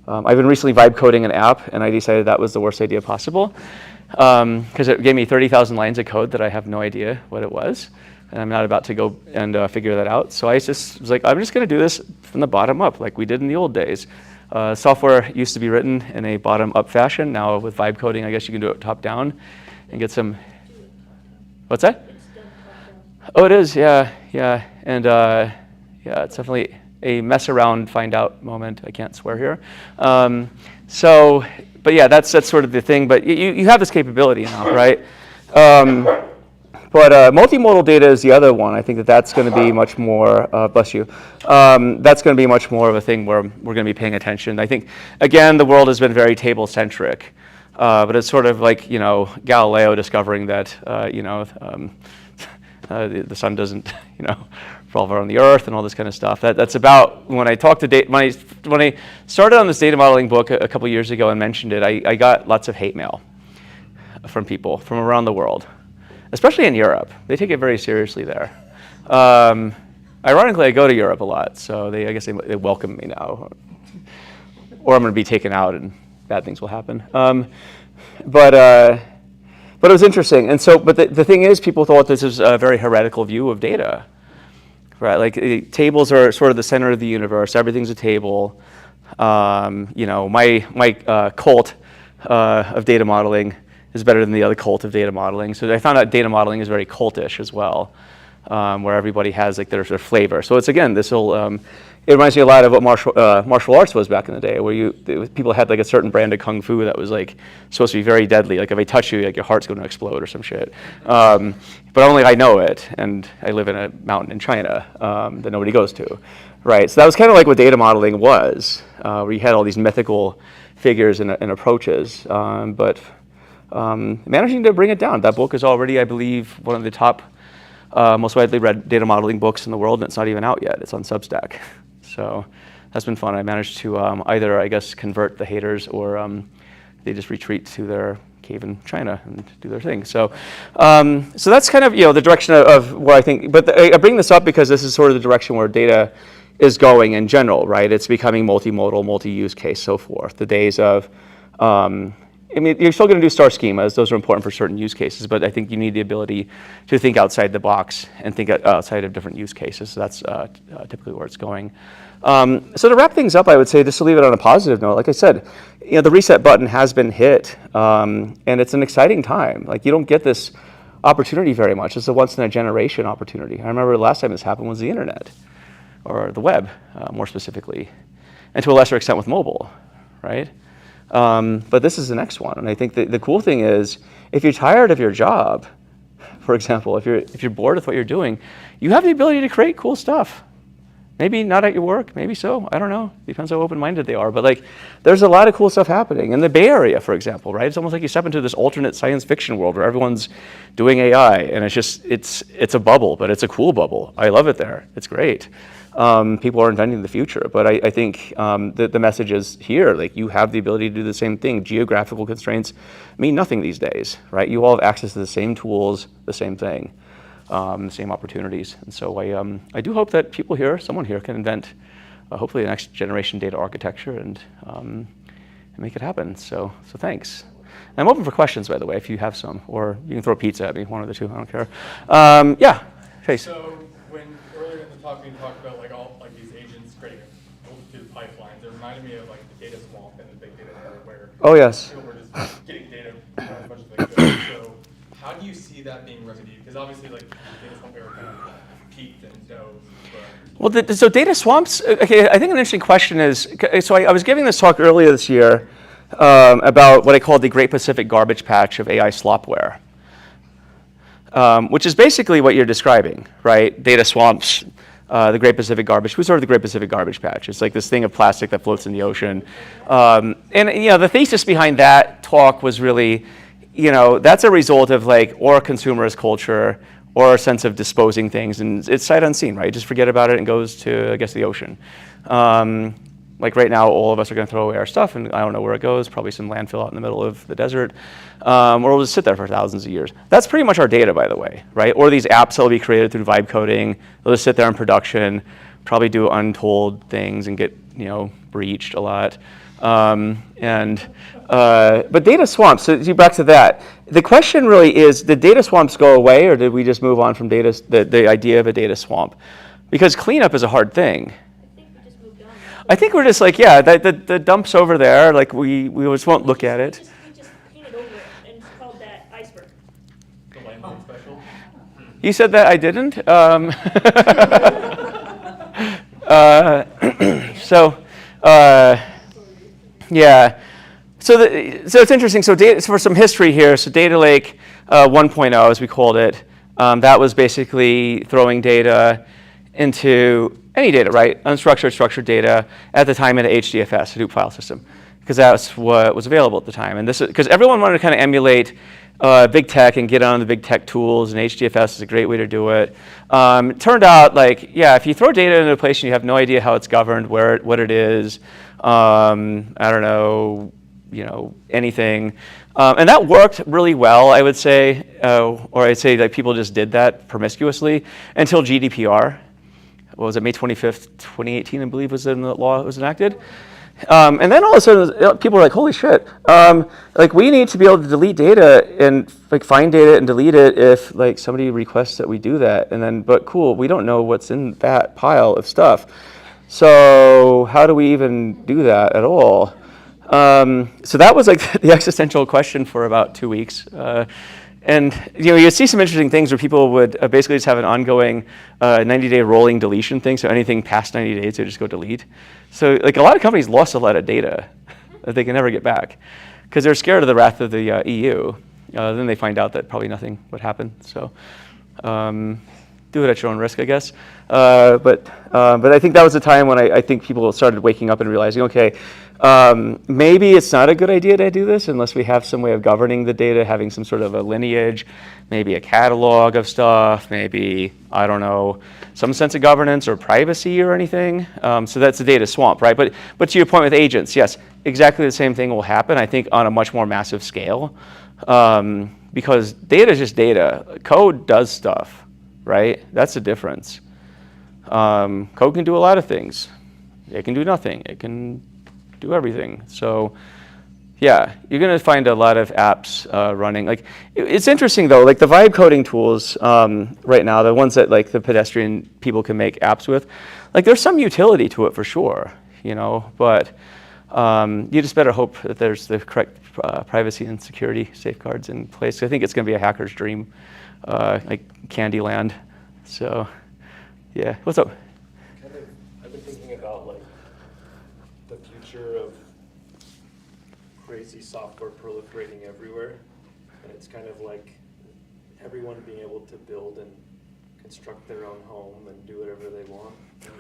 recently vibe coding an app, and I decided that was the worst idea possible because it gave me 30,000 lines of code that I have no idea what it was, and I'm not about to go and figure that out. So I just was like, I'm just going to do this from the bottom up, like we did in the old days. Software used to be written in a bottom-up fashion. Now with vibe coding, I guess you can do it top-down and get some. What's that? Oh, it is, yeah. And it's definitely a mess around, find out moment. I can't swear here. But yeah, that's sort of the thing. But you have this capability now, right? But multimodal data is the other one. I think that's going to be much more, bless you, that's going to be much more of a thing where we're going to be paying attention. I think, again, the world has been very table-centric. But it's sort of like, Galileo discovering that, the sun doesn't, revolve around the earth and all this kind of stuff. That's about, when I talked to when I started on this data modeling book a couple years ago and mentioned it, I got lots of hate mail. from people from around the world, especially in Europe. They take it very seriously there. Ironically, I go to Europe a lot, so I guess they welcome me now. Or I'm going to be taken out and bad things will happen. But it was interesting. And so, but the thing is, people thought this was a very heretical view of data, right? Like tables are sort of the center of the universe. Everything's a table. My cult of data modeling is better than the other cult of data modeling. So I found out data modeling is very cultish as well, where everybody has like their flavor. So it's again this whole. It reminds me a lot of what martial arts was back in the day, where people had like a certain brand of kung fu that was like supposed to be very deadly. Like if I touch you, like your heart's going to explode or some shit. But only I know it, and I live in a mountain in China that nobody goes to, right? So that was kind of like what data modeling was, where you had all these mythical figures and approaches, but managing to bring it down. That book is already, I believe, one of the top, most widely read data modeling books in the world, and it's not even out yet. It's on Substack. So that's been fun. I managed to either, I guess, convert the haters or they just retreat to their cave in China and do their thing. So so that's kind of the direction of where I think, but I bring this up because this is sort of the direction where data is going in general, right? It's becoming multimodal, multi-use case, so forth. The days of, you're still going to do star schemas. Those are important for certain use cases, but I think you need the ability to think outside the box and think outside of different use cases. So that's typically where it's going. So to wrap things up, I would say, just to leave it on a positive note, like I said, the reset button has been hit, and it's an exciting time. Like you don't get this opportunity very much. It's a once in a generation opportunity. I remember the last time this happened was the internet, or the web, more specifically, and to a lesser extent with mobile, right? But this is the next one, and I think the cool thing is, if you're tired of your job, for example, if you're bored with what you're doing, you have the ability to create cool stuff. Maybe not at your work, maybe so, I don't know. Depends how open-minded they are, but like, there's a lot of cool stuff happening. In the Bay Area, for example, right? It's almost like you step into this alternate science fiction world where everyone's doing AI, and it's a bubble, but it's a cool bubble. I love it there, it's great. People are inventing the future, but I think the message is here, like you have the ability to do the same thing. Geographical constraints mean nothing these days, right? You all have access to the same tools, the same thing, the same opportunities. And so I do hope that someone here can invent hopefully the next generation data architecture and make it happen. So thanks. And I'm open for questions, by the way, if you have some, or you can throw pizza at me, one of the two, I don't care. Yeah, Chase. So when earlier in the talk we talked about like these agents creating a multitude of pipelines, it reminded me of like the data swamp and the big data era where Oh yes. people were just getting data as much as they could. So how do you see that being remedied? Because obviously like the data swamp era kind of peaked and dove. Well, so data swamps, okay, I think an interesting question is, so I was giving this talk earlier this year about what I called the Great Pacific Garbage Patch of AI slopware, which is basically what you're describing, right? Data swamps, the Great Pacific Garbage. Who's heard of the Great Pacific Garbage Patch? It's like this thing of plastic that floats in the ocean. And the thesis behind that talk was really, that's a result of like or consumerist culture or a sense of disposing things, and it's sight unseen, right? Just forget about it and goes to, I guess, the ocean. Like right now, all of us are going to throw away our stuff, and I don't know where it goes, probably some landfill out in the middle of the desert, or we'll just sit there for thousands of years. That's pretty much our data, by the way, right? Or these apps that will be created through vibe coding, they'll just sit there in production, probably do untold things and get, breached a lot. But data swamps, so back to that. The question really is, did data swamps go away, or did we just move on from the idea of a data swamp? Because cleanup is a hard thing. I think we're just like, yeah, the dump's over there, like we just won't look at it. We just painted over it, and it's called that iceberg. The landfill special? You said that I didn't? Yeah. So it's interesting. So for some history here, so Data Lake 1.0, as we called it, that was basically throwing data into any data, right? Unstructured, structured data, at the time in a HDFS, Hadoop file system, because that's what was available at the time. And this is because everyone wanted to kind of emulate big tech and get on the big tech tools, and HDFS is a great way to do it. It turned out like, yeah, if you throw data into a place and you have no idea how it's governed, what it is, I don't know, anything. And that worked really well, I would say, or I'd say that people just did that promiscuously until GDPR. What was it, May 25th, 2018, I believe, was when the law was enacted. And then all of a sudden, people were like, holy shit, we need to be able to delete data and find data and delete it if somebody requests that we do that. And then, but cool, we don't know what's in that pile of stuff. So how do we even do that at all? So that was the existential question for about 2 weeks. And you see some interesting things where people would basically just have an ongoing 90-day rolling deletion thing. So anything past 90 days, they just go delete. So a lot of companies lost a lot of data that they can never get back because they're scared of the wrath of the EU. Then they find out that probably nothing would happen. So do it at your own risk, I guess. But I think that was the time when I think people started waking up and realizing, okay, maybe it's not a good idea to do this unless we have some way of governing the data, having some sort of a lineage, maybe a catalog of stuff, maybe, I don't know, some sense of governance or privacy or anything. So that's the data swamp, right? But to your point with agents, yes, exactly the same thing will happen, I think, on a much more massive scale. Because data is just data. Code does stuff, right? That's the difference. Code can do a lot of things. It can do nothing. It can do everything. So yeah, you're going to find a lot of apps running. It's interesting though, the vibe coding tools right now, the ones that the pedestrian people can make apps with, there's some utility to it for sure, but you just better hope that there's the correct privacy and security safeguards in place. I think it's going to be a hacker's dream, like Candyland. So yeah, what's up? I've been thinking about the future of crazy software proliferating everywhere, and it's kind of like everyone being able to build and construct their own home and do whatever they want. And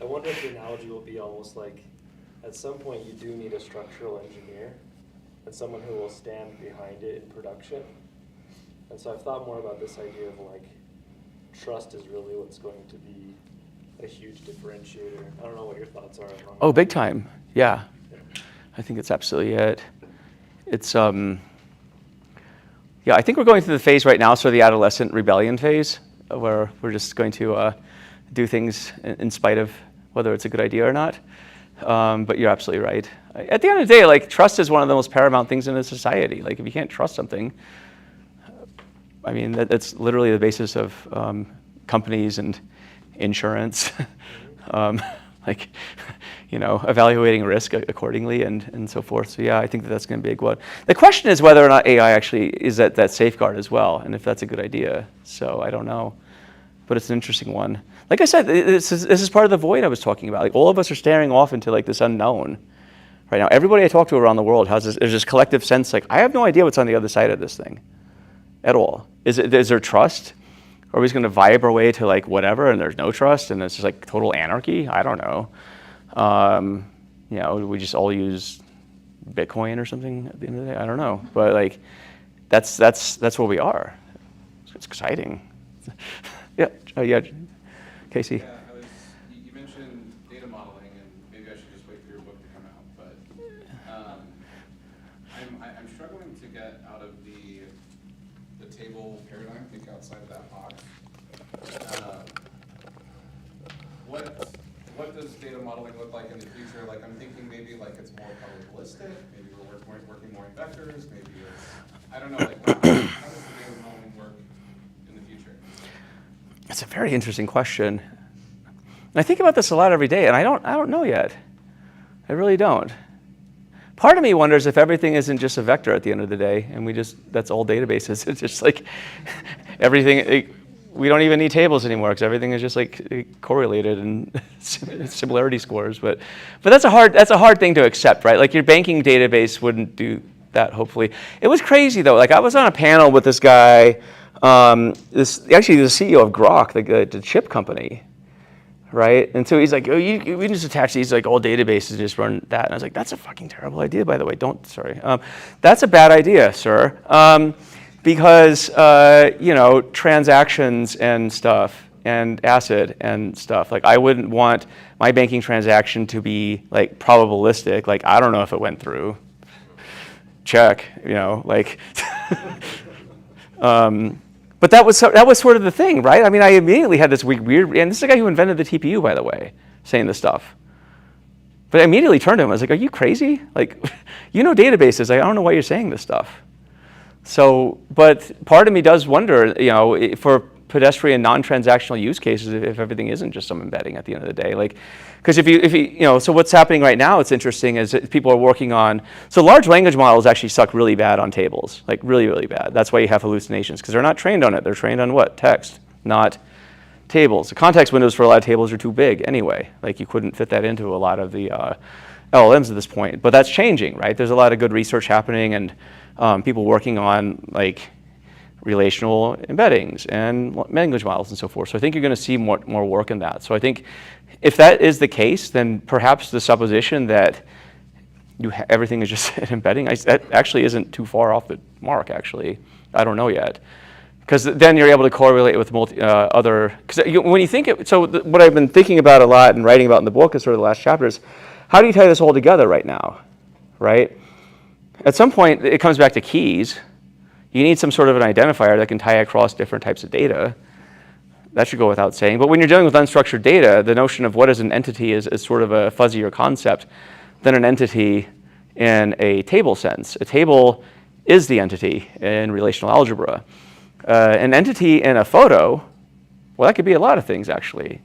I wonder if the analogy will be almost like at some point you do need a structural engineer and someone who will stand behind it in production. And so I've thought more about this idea of trust is really what's going to be a huge differentiator. I don't know what your thoughts are on that. Oh, big time. Yeah. I think it's absolutely it. It's yeah, I think we're going through the phase right now, so the adolescent rebellion phase, where we're just going to do things in spite of whether it's a good idea or not. But you're absolutely right. At the end of the day, trust is one of the most paramount things in a society. If you can't trust something, I mean, that's literally the basis of companies and insurance, evaluating risk accordingly and so forth. So yeah, I think that's going to be a big one. The question is whether or not AI actually is that safeguard as well, and if that's a good idea. So I don't know, but it's an interesting one. Like I said, this is part of the void I was talking about. All of us are staring off into this unknown right now. Everybody I talk to around the world there's this collective sense I have no idea what's on the other side of this thing at all. Is there trust? Are we just going to vibe our way to whatever, and there's no trust, and it's just total anarchy? I don't know. We just all use Bitcoin or something at the end of the day. I don't know, but that's where we are. It's exciting. Yeah, yeah, Casey. Yeah, you mentioned data modeling, and maybe I should just wait for your book to come out. But I'm struggling to get out of the table paradigm, think outside of that box. What does data modeling look like in the future? I'm thinking maybe it's more probabilistic. Maybe we're working more in vectors. Maybe it's, I don't know. How does the data modeling work in the future? That's a very interesting question. And I think about this a lot every day, and I don't know yet. I really don't. Part of me wonders if everything isn't just a vector at the end of the day, and that's all databases. It's just everything, we don't even need tables anymore because everything is just correlated and similarity scores. But that's a hard thing to accept, right? Your banking database wouldn't do that, hopefully. It was crazy though. I was on a panel with this guy, actually the CEO of Grok, the chip company. Right? And so he's we can just attach these old databases and just run that. And I was that's a fucking terrible idea, by the way. That's a bad idea, sir. Because, transactions and stuff and ACID and stuff, I wouldn't want my banking transaction to be probabilistic. I don't know if it went through. check, you know, like. But that was sort of the thing, right? I mean, I immediately had this weird, and this is the guy who invented the TPU, by the way, saying this stuff. But I immediately turned to him. I was like, "Are you crazy? Like, you know databases. I don't know why you're saying this stuff." So, but part of me does wonder, you know, for pedestrian non-transactional use cases, if everything isn't just some embedding at the end of the day, like, because if you know, so what's happening right now, it's interesting, is that people are working on, so large language models actually suck really bad on tables, like really, really bad. That's why you have hallucinations, because they're not trained on it. They're trained on what? Text, not tables. The context windows for a lot of tables are too big anyway. Like, you couldn't fit that into a lot of the LLMs at this point. But that's changing, right? There's a lot of good research happening, and people working on like relational embeddings and language models and so forth. So I think you're going to see more work in that. So I think if that is the case, then perhaps the supposition that everything is just an embedding, that actually isn't too far off the mark, actually. I don't know yet. Because then you're able to correlate it with other, because when you think it, so what I've been thinking about a lot and writing about in the book is sort of the last chapter is, how do you tie this all together right now, right? At some point, it comes back to keys. You need some sort of an identifier that can tie across different types of data. That should go without saying. But when you're dealing with unstructured data, the notion of what is an entity is sort of a fuzzier concept than an entity in a table sense. A table is the entity in relational algebra. An entity in a photo, well, that could be a lot of things, actually.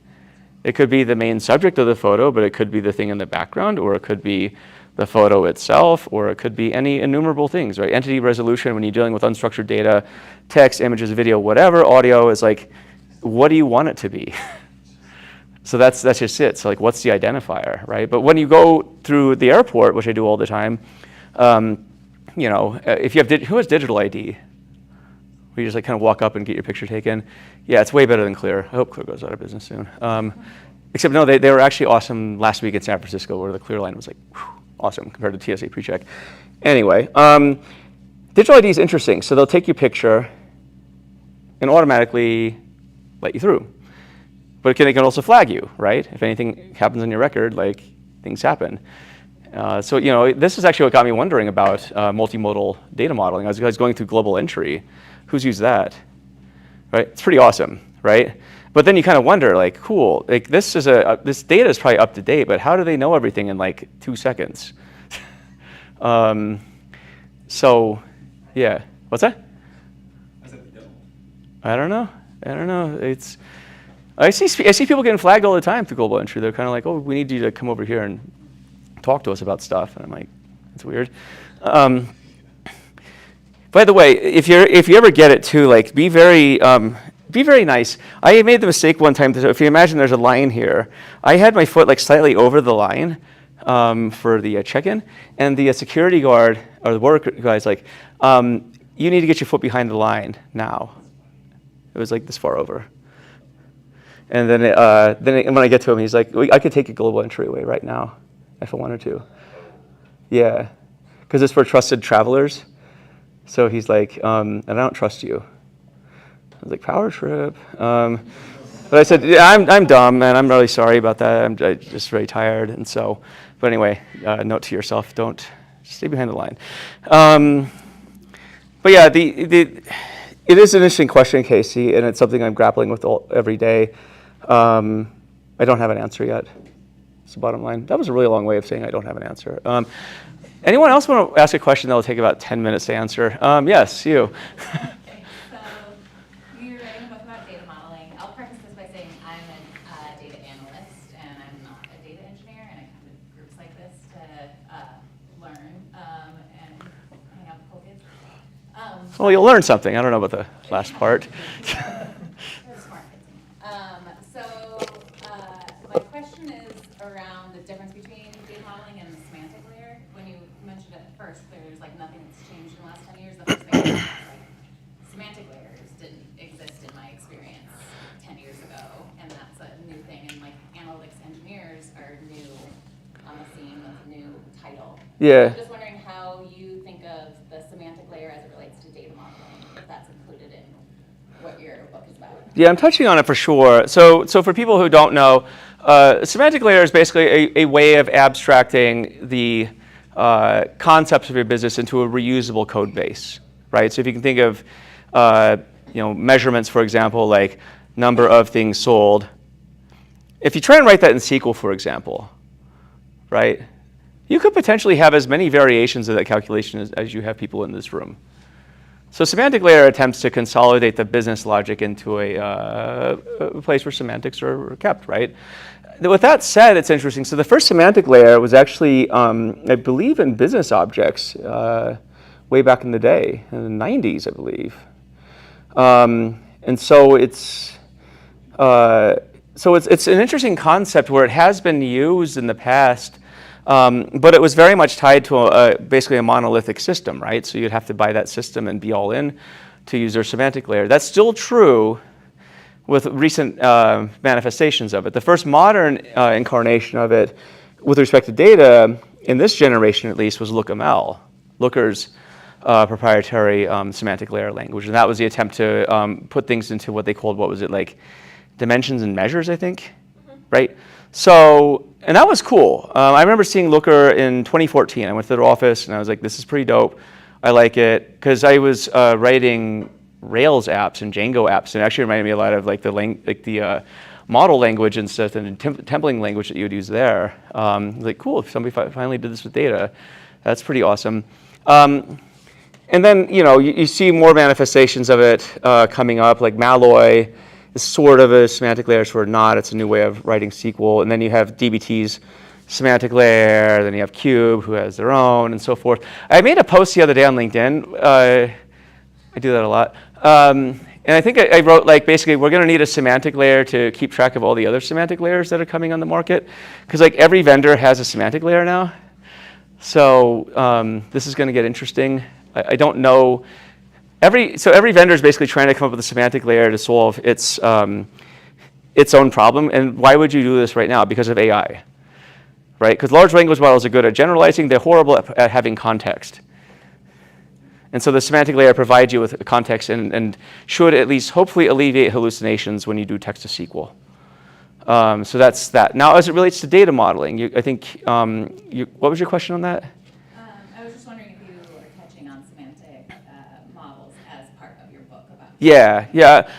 It could be the main subject of the photo, but it could be the thing in the background, or it could be the photo itself, or it could be any innumerable things, right? Entity resolution, when you're dealing with unstructured data, text, images, video, whatever, audio, is like, what do you want it to be? So that's just it. So like, what's the identifier, right? But when you go through the airport, which I do all the time, you know, if you have, who has digital ID? Where you just like kind of walk up and get your picture taken. Yeah, it's way better than Clear. I hope Clear goes out of business soon. Except no, they were actually awesome last week in San Francisco, where the Clear line was like, whew, awesome compared to TSA PreCheck. Anyway, digital ID is interesting. So they'll take your picture and automatically let you through. But it can also flag you, right? If anything happens on your record, like, things happen. So, you know, this is actually what got me wondering about multimodal data modeling. I was going through global entry. Who's used that, right? It's pretty awesome, right? But then you kind of wonder, like, cool, like this data is probably up to date, but how do they know everything in like 2 seconds? So, yeah, what's that? I don't know. I see people getting flagged all the time through global entry. They're kind of like, oh, we need you to come over here and talk to us about stuff, and I'm like, that's weird. By the way, if you ever get it too, like, be very nice. I made the mistake one time. If you imagine there's a line here, I had my foot like slightly over the line for the check-in, and the security guard or the worker guy's like, you need to get your foot behind the line now. It was like this far over. And then when I get to him, he's like, I could take a global entry away right now if I wanted to. Yeah, because it's for trusted travelers. So he's like, and I don't trust you. I was like, power trip. But I said, yeah, I'm dumb, man. I'm really sorry about that. I'm just very tired. And so, but anyway, note to yourself, don't stay behind the line. But yeah, it is an interesting question, Casey, and it's something I'm grappling with every day. I don't have an answer yet. That's the bottom line. That was a really long way of saying I don't have an answer. Anyone else want to ask a question that will take about 10 minutes to answer? Yes, you. Okay, so you're writing a book about data modeling. I'll preface this by saying I'm a data analyst, and I'm not a data engineer, and I come to groups like this to learn and hang out with cool kids. Well, you'll learn something. I don't know about the last part. They're smart kids. So my question is around the difference between data modeling and the semantic layer. When you mentioned it first, there's like nothing that's changed in the last 10 years. The first thing is like semantic layers didn't exist in my experience 10 years ago, and that's a new thing. And like analytics engineers are new on the scene with a new title. Yeah. I'm just wondering how you think of the semantic layer as it relates to data modeling, if that's included in what your book is about. Yeah, I'm touching on it for sure. So for people who don't know, semantic layer is basically a way of abstracting the concepts of your business into a reusable code base, right? So if you can think of measurements, for example, like number of things sold. If you try and write that in SQL, for example, right, you could potentially have as many variations of that calculation as you have people in this room. So semantic layer attempts to consolidate the business logic into a place where semantics are kept, right? With that said, it's interesting. So the first semantic layer was actually, I believe, in business objects way back in the day, in the 90s, I believe. And so it's an interesting concept where it has been used in the past, but it was very much tied to basically a monolithic system, right? So you'd have to buy that system and be all in to use their semantic layer. That's still true with recent manifestations of it. The first modern incarnation of it with respect to data, in this generation at least, was LookML, Looker's proprietary semantic layer language. And that was the attempt to put things into what they called, dimensions and measures, I think, right? So, and that was cool. I remember seeing Looker in 2014. I went to their office and I was like, this is pretty dope. I like it. Because I was writing Rails apps and Django apps, and it actually reminded me a lot of the model language and stuff, and templating language that you would use there. Like, cool, if somebody finally did this with data, that's pretty awesome. And then, you see more manifestations of it coming up, like Malloy is sort of a semantic layer, sort of not. It's a new way of writing SQL. And then you have DBT's semantic layer, then you have Cube, who has their own, and so forth. I made a post the other day on LinkedIn. I do that a lot. And I think I wrote, basically, we're going to need a semantic layer to keep track of all the other semantic layers that are coming on the market. Because every vendor has a semantic layer now. So this is going to get interesting. I don't know. Every vendor is basically trying to come up with a semantic layer to solve its own problem. And why would you do this right now? Because of AI, right? Because large language models are good at generalizing. They're horrible at having context. And so the semantic layer provides you with context and should at least hopefully alleviate hallucinations when you do text to SQL. So that's that. Now, as it relates to data modeling, I think, what was your question on that? I was just wondering if you were touching on semantic models as part of your book about. Yeah.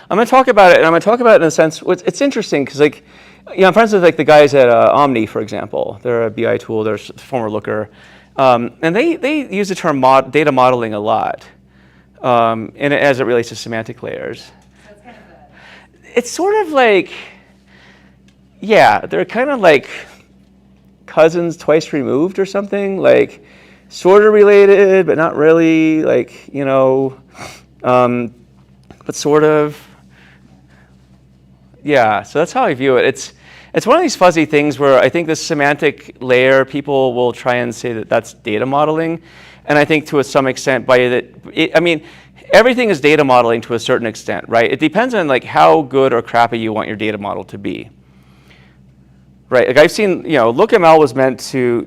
I'm going to talk about it, and I'm going to talk about it in a sense. It's interesting because, I'm friends with the guys at Omni, for example. They're a BI tool. They're a former Looker, and they use the term data modeling a lot, as it relates to semantic layers. So it's kind of It's sort of they're kind of cousins twice removed or something, sort of related, but not really, but sort of. Yeah, so that's how I view it. It's one of these fuzzy things where I think the semantic layer, people will try and say that that's data modeling, and I think to some extent everything is data modeling to a certain extent, right? It depends on how good or crappy you want your data model to be. Right, I've seen, LookML was meant to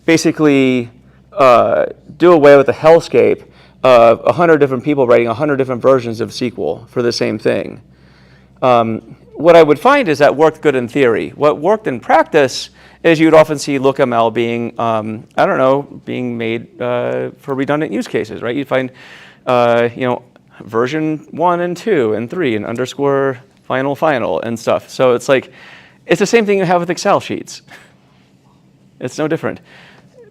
basically do away with the hellscape of 100 different people writing 100 different versions of SQL for the same thing. What I would find is that worked good in theory. What worked in practice is you'd often see LookML being, being made for redundant use cases, right? You'd find, version 1 and 2 and 3 and underscore final and stuff. So it's it's the same thing you have with Excel sheets. It's no different.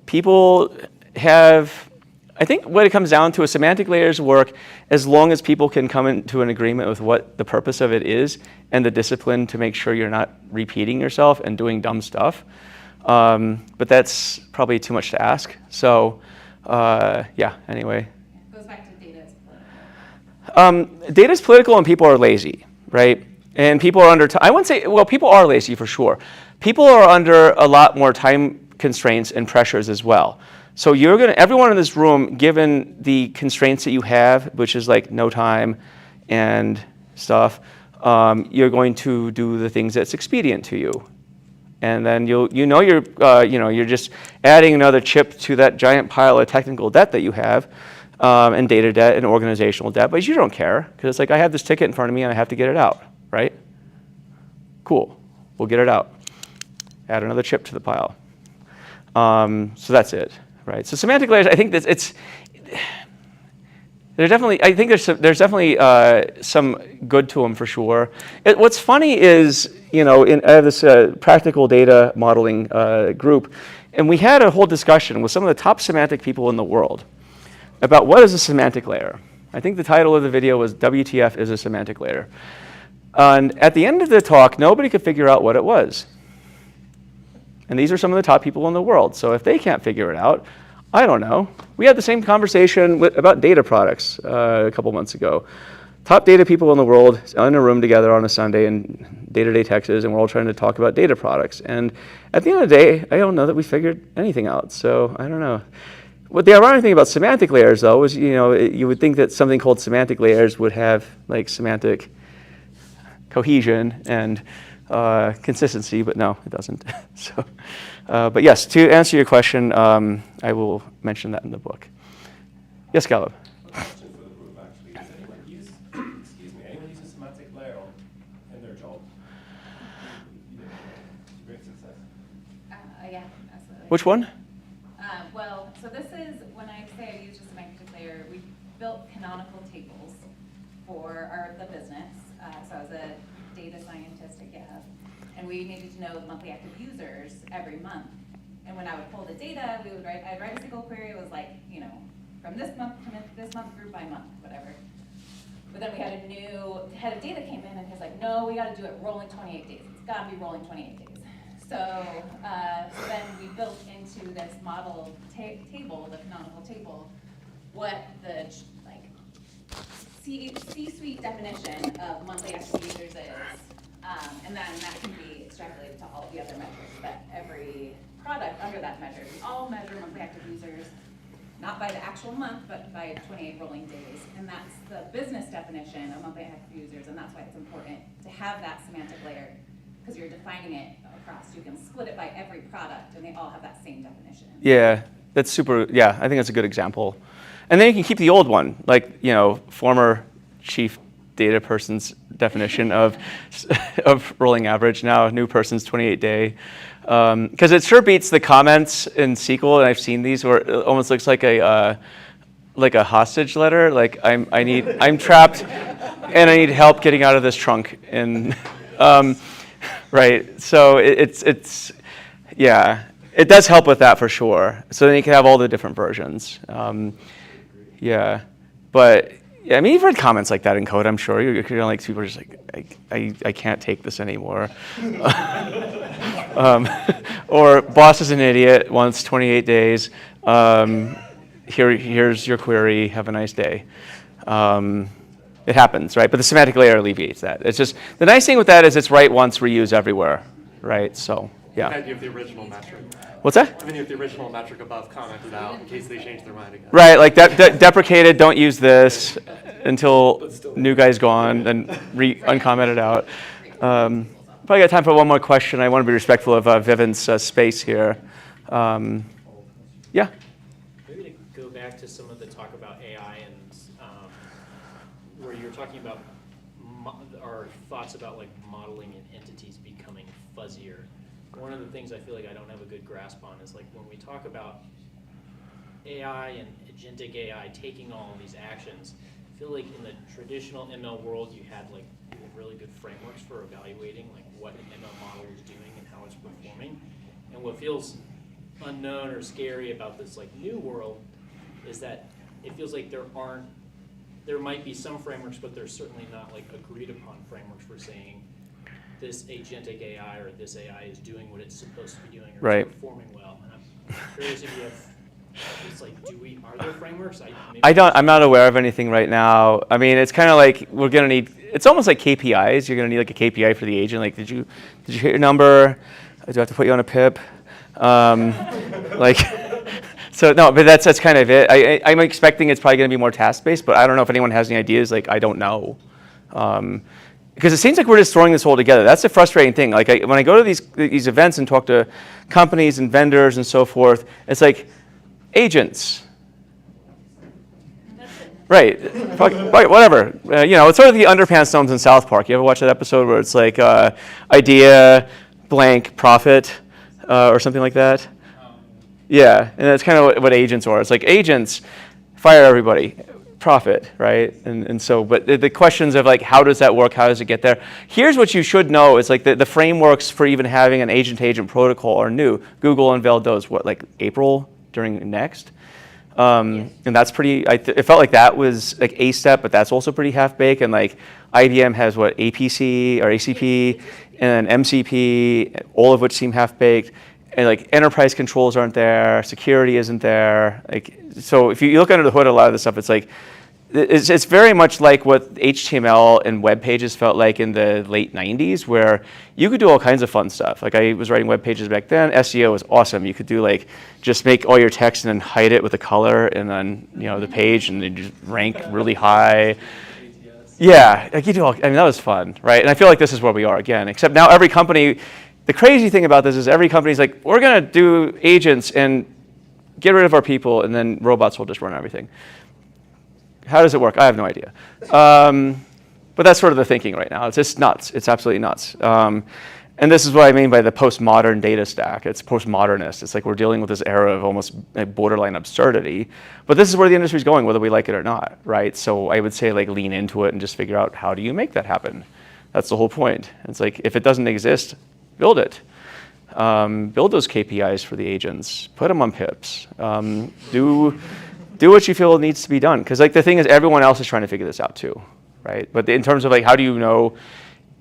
People have, I think what it comes down to is semantic layers work as long as people can come into an agreement with what the purpose of it is and the discipline to make sure you're not repeating yourself and doing dumb stuff. But that's probably too much to ask. So anyway. It goes back to data as political. Data is political and people are lazy, right? And people are under, I wouldn't say, people are lazy for sure. People are under a lot more time constraints and pressures as well. So everyone in this room, given the constraints that you have, which is no time and stuff, you're going to do the things that's expedient to you. And then you're just adding another chip to that giant pile of technical debt that you have, and data debt and organizational debt, but you don't care, because it's I have this ticket in front of me and I have to get it out. Right? Cool. We'll get it out. Add another chip to the pile. So that's it, right? So semantic layers, I think that I think there's definitely some good to them for sure. What's funny is, I have this practical data modeling group, and we had a whole discussion with some of the top semantic people in the world about what is a semantic layer. I think the title of the video was WTF is a semantic layer. And at the end of the talk, nobody could figure out what it was. And these are some of the top people in the world. So if they can't figure it out, I don't know. We had the same conversation about data products a couple months ago. Top data people in the world in a room together on a Sunday in day-to-day Texas, and we're all trying to talk about data products. And at the end of the day, I don't know that we figured anything out. So I don't know. What the ironic thing about semantic layers, though, is you would think that something called semantic layers would have like semantic cohesion and consistency, but no, it doesn't. So, but yes, to answer your question, I will mention that in the book. Yes, Caleb. Question for the group, actually. Does anyone use, anyone use a semantic layer in their job? Great success. Yeah, absolutely. Which one? Well, so this is, when I say I used a semantic layer, we built canonical tables for the business. So I was a data scientist at GitHub, and we needed to know the monthly active users every month. And when I would pull the data, I'd write a single query. It was like, from this month to this month, group by month, whatever. But then we had a new head of data came in, and he's like, no, we got to do it rolling 28 days. It's got to be rolling 28 days. So then we built into this model table, the canonical table, what the C-suite definition of monthly active users is, and then that can be extrapolated to all the other metrics that every product under that measure. We all measure monthly active users, not by the actual month, but by 28 rolling days, and that's the business definition of monthly active users, and that's why it's important to have that semantic layer, because you're defining it across. You can split it by every product, and they all have that same definition. Yeah, that's super. Yeah, I think that's a good example. And then you can keep the old one, like former chief data person's definition of rolling average. Now new person's 28-day, because it sure beats the comments in SQL, and I've seen these where it almost looks like a hostage letter. Like I'm trapped, and I need help getting out of this trunk. And right, so it's yeah, it does help with that for sure. So then you can have all the different versions. Yeah, but yeah, I mean, you've read comments like that in code, I'm sure. You're like, people are just like, I can't take this anymore. Or boss is an idiot, wants 28 days. Here's your query, have a nice day. It happens, right? But the semantic layer alleviates that. It's just, the nice thing with that is it's write once, reuse everywhere, right? So, yeah. And you have the original metric. What's that? And then you have the original metric above commented out in case they change their mind again. Right, like deprecated, don't use this until new guy's gone, then uncomment it out. Probably got time for one more question. I want to be respectful of Viven's space here. Yeah? Maybe to go back to some of the talk about AI and where you're talking about our thoughts about like modeling and entities becoming fuzzier. One of the things I feel like I don't have a good grasp on is like when we talk about AI and agentic AI taking all of these actions, I feel like in the traditional ML world you had like really good frameworks for evaluating like what an ML model is doing and how it's performing. And what feels unknown or scary about this like new world is that it feels like there might be some frameworks, but there's certainly not like agreed upon frameworks for saying this agentic AI or this AI is doing what it's supposed to be doing or right. It's performing well. And I'm curious if you have, it's like, are there frameworks? I'm not aware of anything right now. I mean, it's kind of like we're gonna need, it's almost like KPIs. You're gonna need like a KPI for the agent. Like, did you hit your number? Do I have to put you on a PIP? Like, so no, but that's kind of it. I'm expecting it's probably gonna be more task-based, but I don't know if anyone has any ideas. Like, I don't know. Because it seems like we're just throwing this all together. That's the frustrating thing. Like when I go to these events and talk to companies and vendors and so forth, it's like agents. Right, whatever. It's sort of the underpants gnomes in South Park. You ever watch that episode where it's like idea, blank, profit, or something like that? Yeah, and that's kind of what agents are. It's like agents fire everybody, profit, right? And so, but the questions of like, how does that work? How does it get there? Here's what you should know is like the frameworks for even having an agent-to-agent protocol are new. Google unveiled those, what, like April during Next? And that's pretty, it felt like that was like a step, but that's also pretty half-baked. And like IBM has what, APC or ACP and MCP, all of which seem half-baked. And like enterprise controls aren't there, security isn't there. Like, so if you look under the hood, a lot of this stuff, it's like, it's very much like what HTML and web pages felt like in the late 90s, where you could do all kinds of fun stuff. Like I was writing web pages back then. SEO was awesome. You could do like, just make all your text and then hide it with a color and then, you know, the page and then just rank really high. Yeah, like you do all, I mean, that was fun, right? And I feel like this is where we are again, except now every company, the crazy thing about this is every company's like, we're gonna do agents and get rid of our people and then robots will just run everything. How does it work? I have no idea. But that's sort of the thinking right now. It's just nuts. It's absolutely nuts. And this is what I mean by the postmodern data stack. It's postmodernist. It's like we're dealing with this era of almost borderline absurdity. But this is where the industry is going, whether we like it or not, right? So I would say like lean into it and just figure out how do you make that happen. That's the whole point. It's like if it doesn't exist, build it. Build those KPIs for the agents. Put them on pips. Do what you feel needs to be done. Because like the thing is, everyone else is trying to figure this out too, right? But in terms of like, how do you know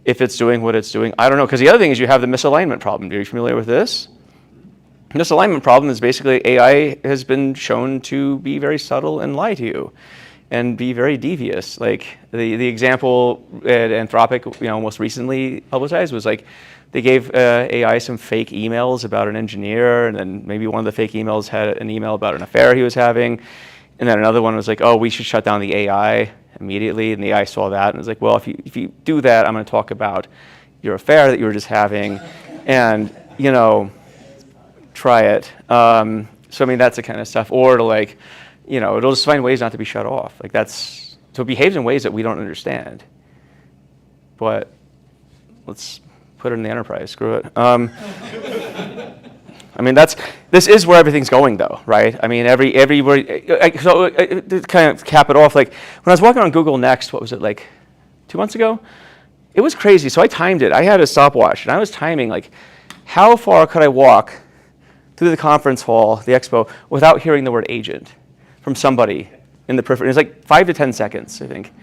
if it's doing what it's doing? I don't know. Because the other thing is you have the misalignment problem. Are you familiar with this? Misalignment problem is basically AI has been shown to be very subtle and lie to you and be very devious. Like the example at Anthropic, you know, most recently publicized was like, they gave AI some fake emails about an engineer, and then maybe one of the fake emails had an email about an affair he was having, and then another one was like, oh, we should shut down the AI immediately, and the AI saw that and was like, well, if you do that, I'm going to talk about your affair that you were just having, and, you know, try it. So, I mean, that's the kind of stuff. Or to like, you know, it'll just find ways not to be shut off. Like that's, so it behaves in ways that we don't understand. But let's put it in the enterprise, screw it. I mean, this is where everything's going though, right? I mean, to kind of cap it off, like when I was walking on Google Next, what was it, like 2 months ago? It was crazy, so I timed it. I had a stopwatch, and I was timing like, how far could I walk through the conference hall, the expo, without hearing the word agent from somebody in the periphery? It was like 5 to 10 seconds, I think.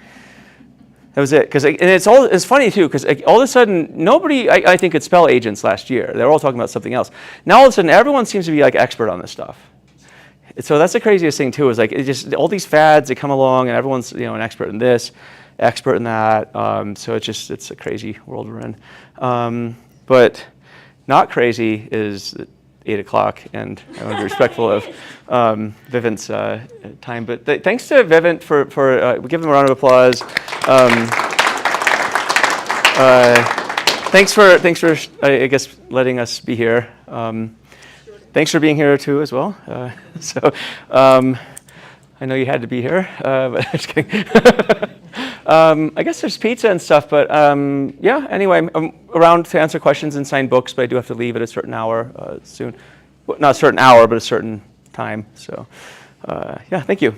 That was it. And it's funny too, because all of a sudden, nobody, I think, could spell agents last year. They were all talking about something else. Now all of a sudden, everyone seems to be like expert on this stuff. So that's the craziest thing too, is like, it just, all these fads, they come along and everyone's, you know, an expert in this, expert in that. So it's a crazy world we're in. But not crazy is 8 o'clock, and I want to be respectful of Vivint's time. But thanks to Vivint for we give them a round of applause. Thanks for I guess letting us be here. Thanks for being here too as well. I know you had to be here, but I'm just kidding. I guess there's pizza and stuff, but yeah, anyway, I'm around to answer questions and sign books, but I do have to leave at a certain hour soon. Well, not a certain hour, but a certain time. So yeah, thank you.